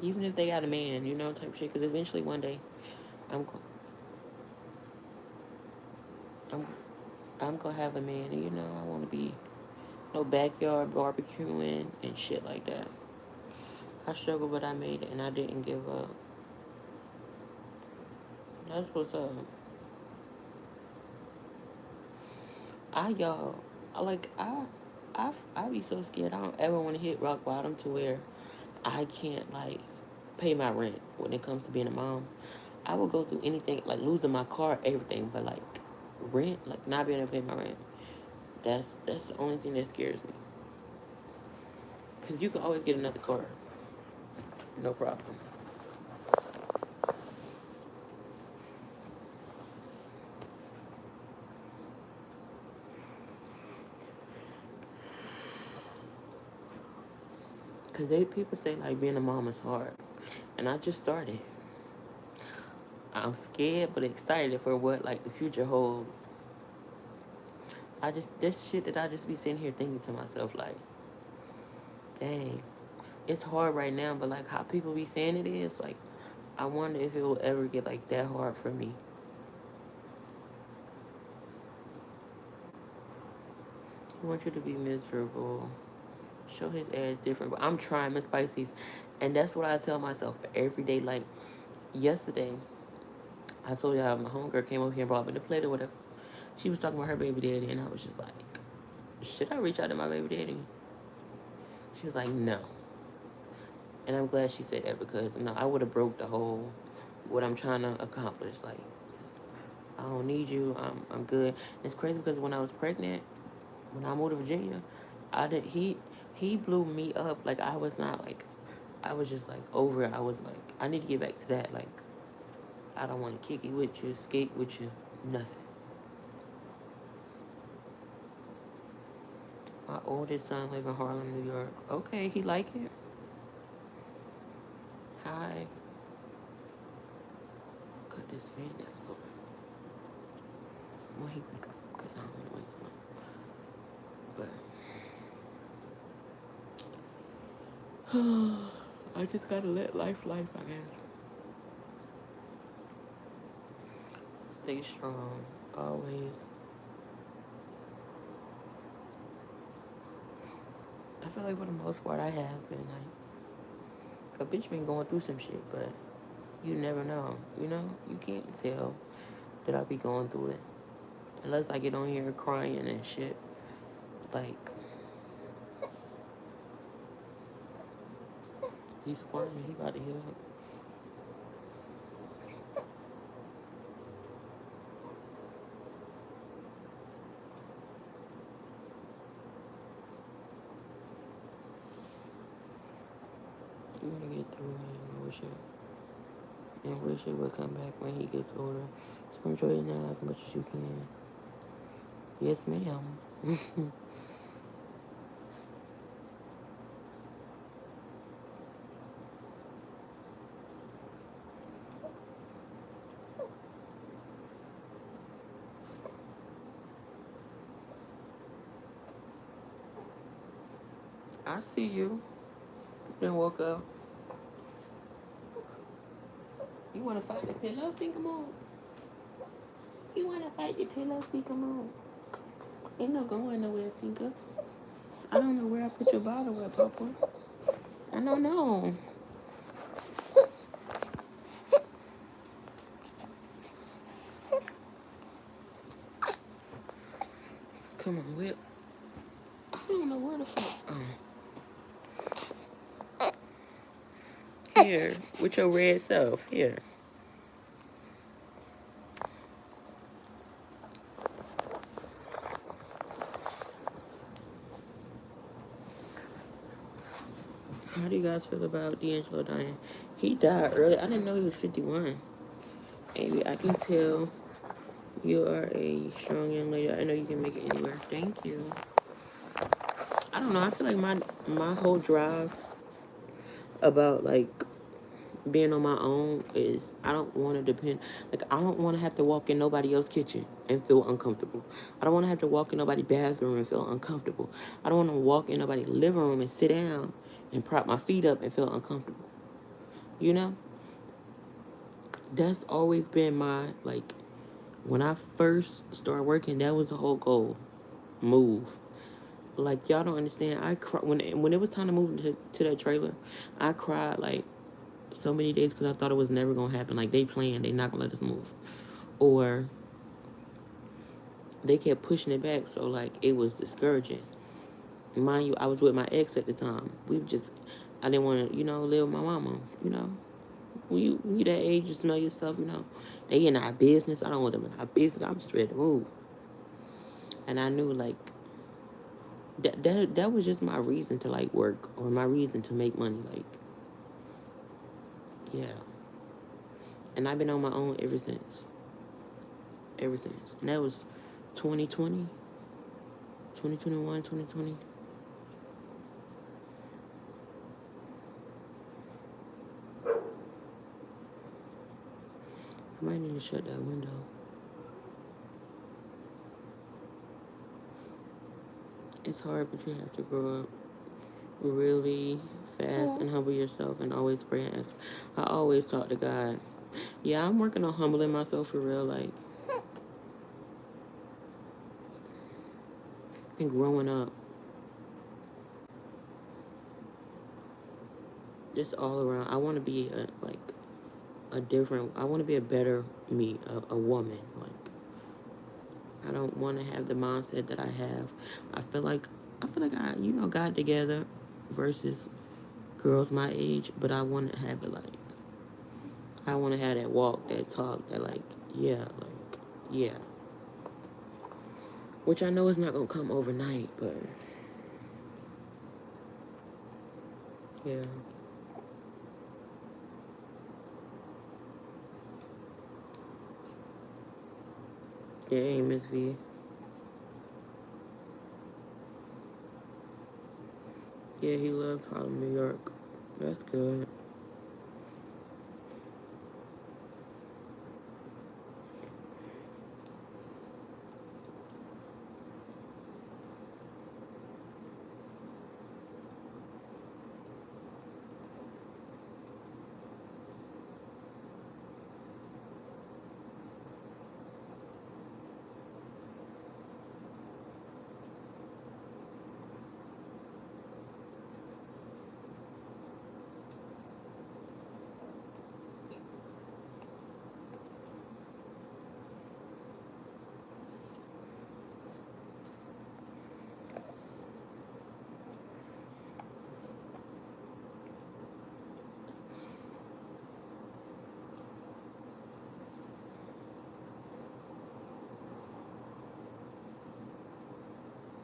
even if they got a man, you know, type shit. Because eventually one day, I'm go- I'm I'm gonna have a man, and you know, I want to be no backyard barbecuing and shit like that. I struggled, but I made it, and I didn't give up. That's what's up. Y'all, I be so scared. I don't ever want to hit rock bottom to where I can't like pay my rent when it comes to being a mom. I would go through anything, like losing my car, everything, but like rent, like not being able to pay my rent. That's the only thing that scares me. Cause you can always get another car, no problem. Cause people say like being a mom is hard, and I just started. I'm scared but excited for what like the future holds. This shit that I just be sitting here thinking to myself like, dang, it's hard right now, but like how people be saying it is, like I wonder if it will ever get like that hard for me. I want you to be miserable. Show his ass different. But I'm trying Miss Pisces. And that's what I tell myself every day. Like yesterday, I told y'all my homegirl came over here and brought me the plate or whatever. She was talking about her baby daddy, and I was just like, should I reach out to my baby daddy? She was like, no. And I'm glad she said that because no, I would have broke the whole what I'm trying to accomplish. Like, I don't need you. I'm good. It's crazy because when I was pregnant, when I moved to Virginia, I did he blew me up. Like I was not like I was just like over it. I was like, I need to get back to that. Like, I don't want to kick it with you, skate with you, nothing. My oldest son live in Harlem, New York. Okay, he like it. Hi. Cut this fan down a little bit. When he wake up, because I don't want to wake him up. But I just gotta let life, I guess. Stay strong, always. I feel like for the most part, I have been like a bitch been going through some shit, but you never know. You know, you can't tell that I be going through it unless I get on here crying and shit. Like he's squirming, he about to get up. You gotta get through it and wish it would come back when he gets older. So enjoy it now as much as you can. Yes, ma'am. I see you. Then woke up. You wanna fight the pillow? Think come on. You wanna fight the pillow? Think come on. Ain't no going nowhere, Tinker. I don't know where I put your bottle at, Papa. I don't know. Come on, Whip. I don't know where the fuck. Here, with your red self. Here. How do you guys feel about D'Angelo dying? He died early. I didn't know he was 51. Maybe I can tell you are a strong young lady. I know you can make it anywhere. Thank you. I don't know. I feel like my whole drive about like being on my own is I don't want to depend. Like I don't want to have to walk in nobody else's kitchen and feel uncomfortable. I don't want to have to walk in nobody's bathroom and feel uncomfortable. I don't want to walk in nobody's living room and sit down and prop my feet up and feel uncomfortable. You know, that's always been my like. When I first started working, that was the whole goal. Move. Like y'all don't understand. I cried when it was time to move to that trailer. I cried like so many days because I thought it was never gonna happen. Like they planned, they not gonna let us move, or they kept pushing it back. So like it was discouraging. Mind you, I was with my ex at the time. I didn't want to, live with my mama. When you that age, you smell yourself. They in our business. I don't want them in our business. I'm just ready to move. And I knew like that was just my reason to like work or my reason to make money. Like, yeah. And I've been on my own ever since. Ever since. And that was 2020, 2021, 2020. I might need to shut that window. It's hard, but you have to grow up really fast and humble yourself and always pray and ask. I always talk to God. Yeah, I'm working on humbling myself for real, like, and growing up. Just all around. I want to be I want to be a better me, a woman. Like, I don't want to have the mindset that I have. I feel like I, got together versus girls my age, but I want to have it like, I want to have that walk, that talk, that yeah. Which I know is not going to come overnight, but yeah. Yeah, hey, Miss V. Yeah, he loves Harlem, New York. That's good.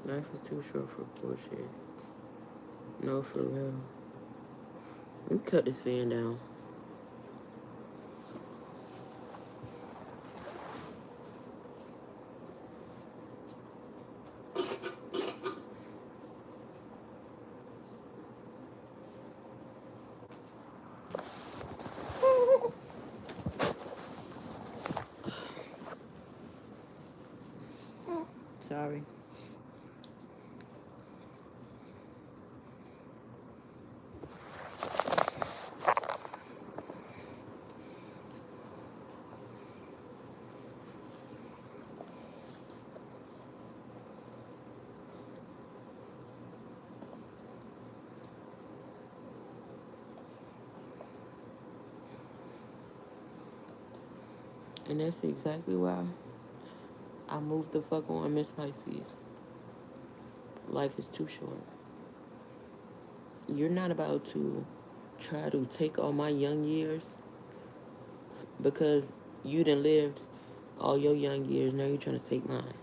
Life is too short for bullshit. No, for real. Let me cut this fan down. Sorry. And that's exactly why I moved the fuck on, Miss Pisces. Life is too short. You're not about to try to take all my young years because you done lived all your young years. Now you're trying to take mine.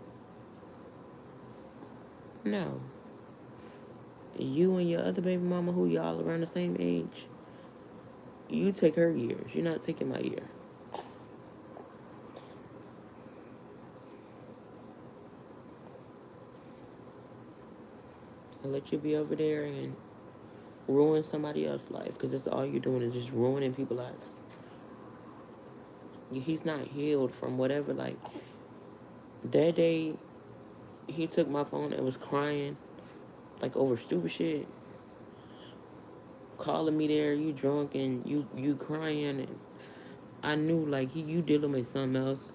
No. You and your other baby mama, who y'all around the same age, you take her years. You're not taking my year. I'll let you be over there and ruin somebody else's life, because that's all you're doing is just ruining people's lives. He's not healed from whatever. Like, that day, he took my phone and was crying, like, over stupid shit. Calling me there, you drunk and you crying, and I knew, like, you dealing with something else,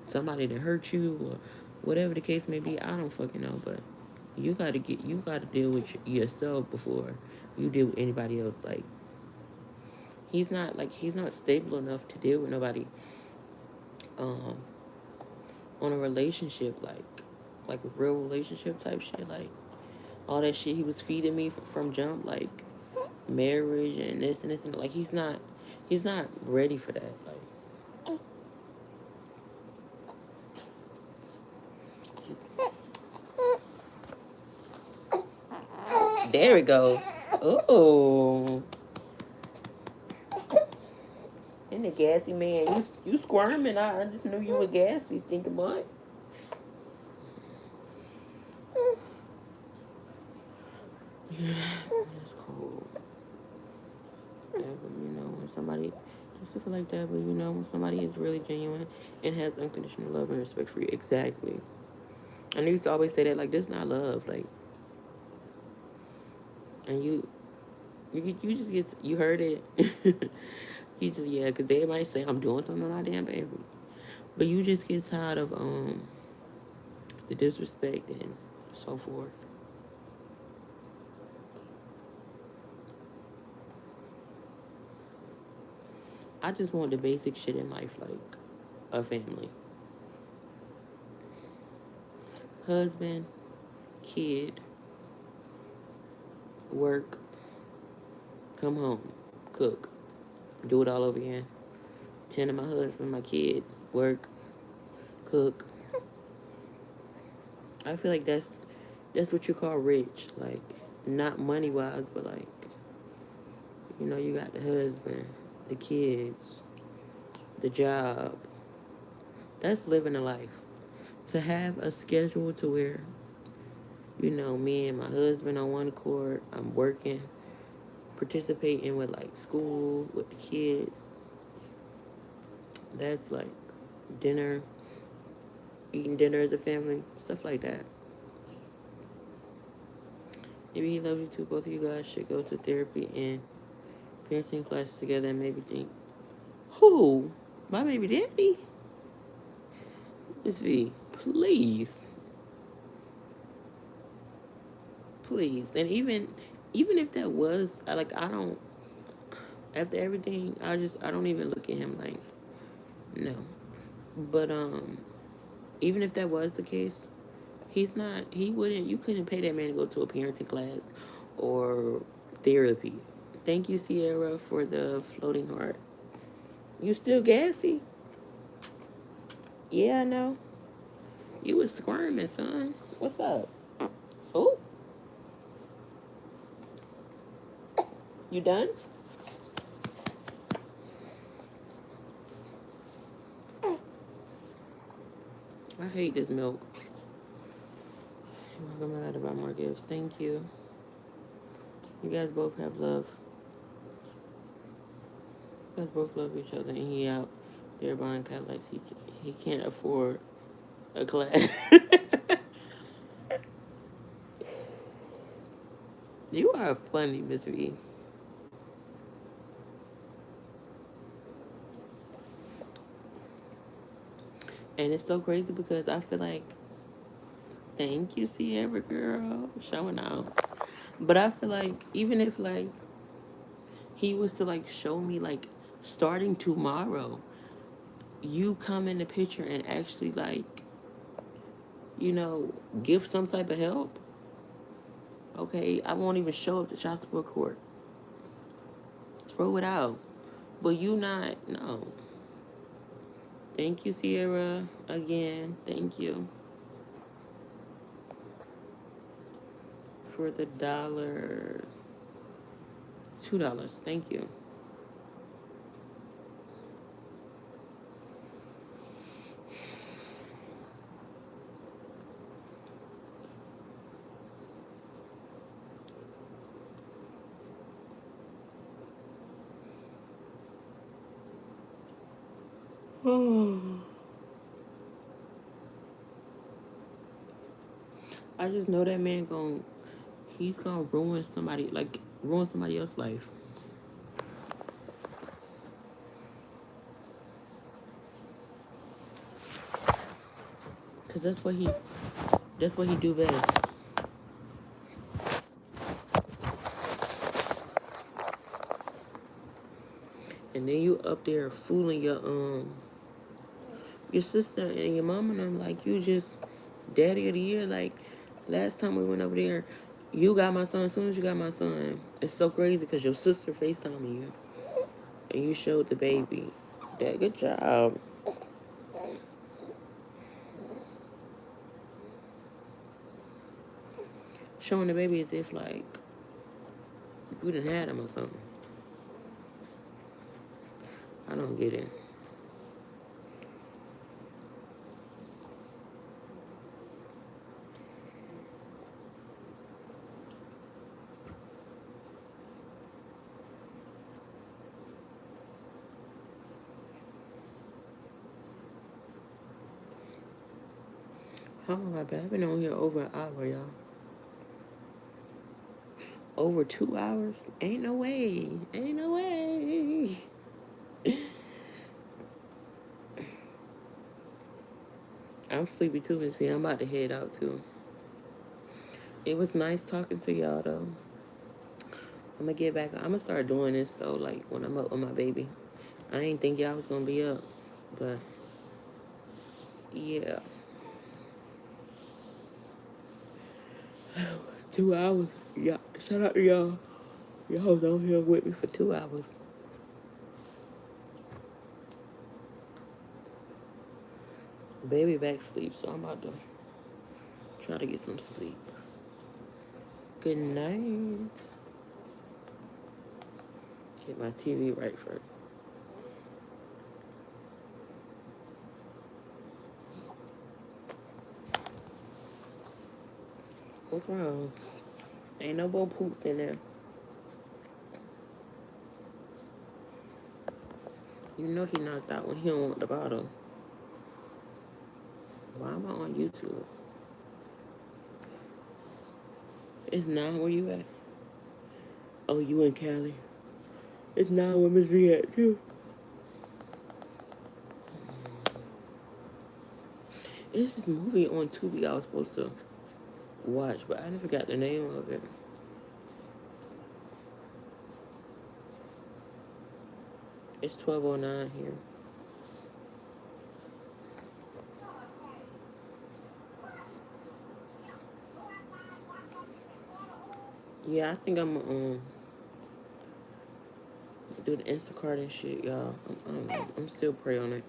somebody that hurt you or whatever the case may be. I don't fucking know, but you gotta deal with yourself before you deal with anybody else. Like, he's not stable enough to deal with nobody um on a relationship, like a real relationship type shit. Like, all that shit he was feeding me from jump, like marriage and this and this, and like, he's not ready for that. Like, there we go. Oh, and the gassy man, you squirming. I just knew you were gassy, stinking butt. Yeah, it's cold. Yeah, but when somebody, I still feel like that, but when somebody is really genuine and has unconditional love and respect for you, exactly. And I used to always say that, like, this not love, like, and you just get, you heard it. You just, yeah, because they might say I'm doing something to my damn baby, but you just get tired of the disrespect and so forth. I just want the basic shit in life, like a family, husband, kid, work, come home, cook, do it all over again. Tend to my husband, my kids, work, cook. I feel like that's what you call rich, like, not money wise, but like, you got the husband, the kids, the job. That's living a life. To have a schedule to where, me and my husband on one accord, I'm working, participating with like school, with the kids. That's like dinner, eating dinner as a family, stuff like that. Maybe he loves you too. Both of you guys should go to therapy and parenting classes together and maybe think, who? My baby daddy? Miss V, please. Please. And even if that was, like, I don't, after everything, I don't even look at him like, no. But even if that was the case, you couldn't pay that man to go to a parenting class or therapy. Thank you, Sierra, for the floating heart. You still gassy? Yeah, I know. You was squirming, son. What's up? Oh, you done? I hate this milk. Welcome out to buy more gifts. Thank you. You guys both have love. You guys both love each other, and he out there buying Cadillacs. He can't afford a class. You are funny, Miss V. And it's so crazy because I feel like, thank you, Sierra girl, showing out. But I feel like even if like he was to like show me like starting tomorrow, you come in the picture and actually like, give some type of help. Okay, I won't even show up to child support court. Throw it out. But you not, no. Thank you, Sierra. Again, thank you. for the dollar. $2. Thank you. I just know that man he's gonna ruin somebody else's life. Cause that's what he do best. And then you up there fooling your sister and your mom and them like you just daddy of the year. Like last time we went over there, you got my son as soon as you got my son. It's so crazy because your sister FaceTiming you and you showed the baby. Dad, good job. Showing the baby as if like you done had him or something. I don't get it. How long have I been? I've been on here over an hour, y'all. Over 2 hours? Ain't no way. Ain't no way. I'm sleepy too, Miss V. I'm about to head out too. It was nice talking to y'all though. I'm gonna get back. I'm gonna start doing this though, like when I'm up with my baby. I ain't think y'all was gonna be up, but yeah. 2 hours. Yeah. Shout out to y'all. Y'all was on here with me for 2 hours. Baby back sleep, so I'm about to try to get some sleep. Good night. Get my TV right first. What's wrong? Ain't no more poops in there. You know he knocked out when he don't want the bottle. Why am I on YouTube? It's 9 where you at? Oh, you in Cali. It's 9 where Miss V at too. It's this movie on Tubi I was supposed to watch, but I never got the name of it. It's 12:09 here. Yeah, I think I'm do the Instacart and shit, y'all. I don't know. I'm still praying on it.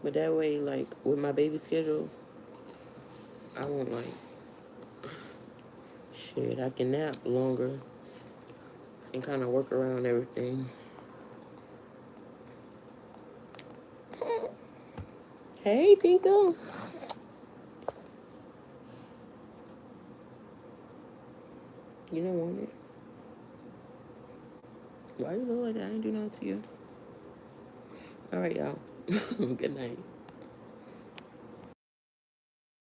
But that way, like, with my baby schedule, I won't, like, shit, I can nap longer and kind of work around everything. Hey, Tinko. You don't want it? Why you look like that? I ain't do nothing to you. All right, y'all. Good night.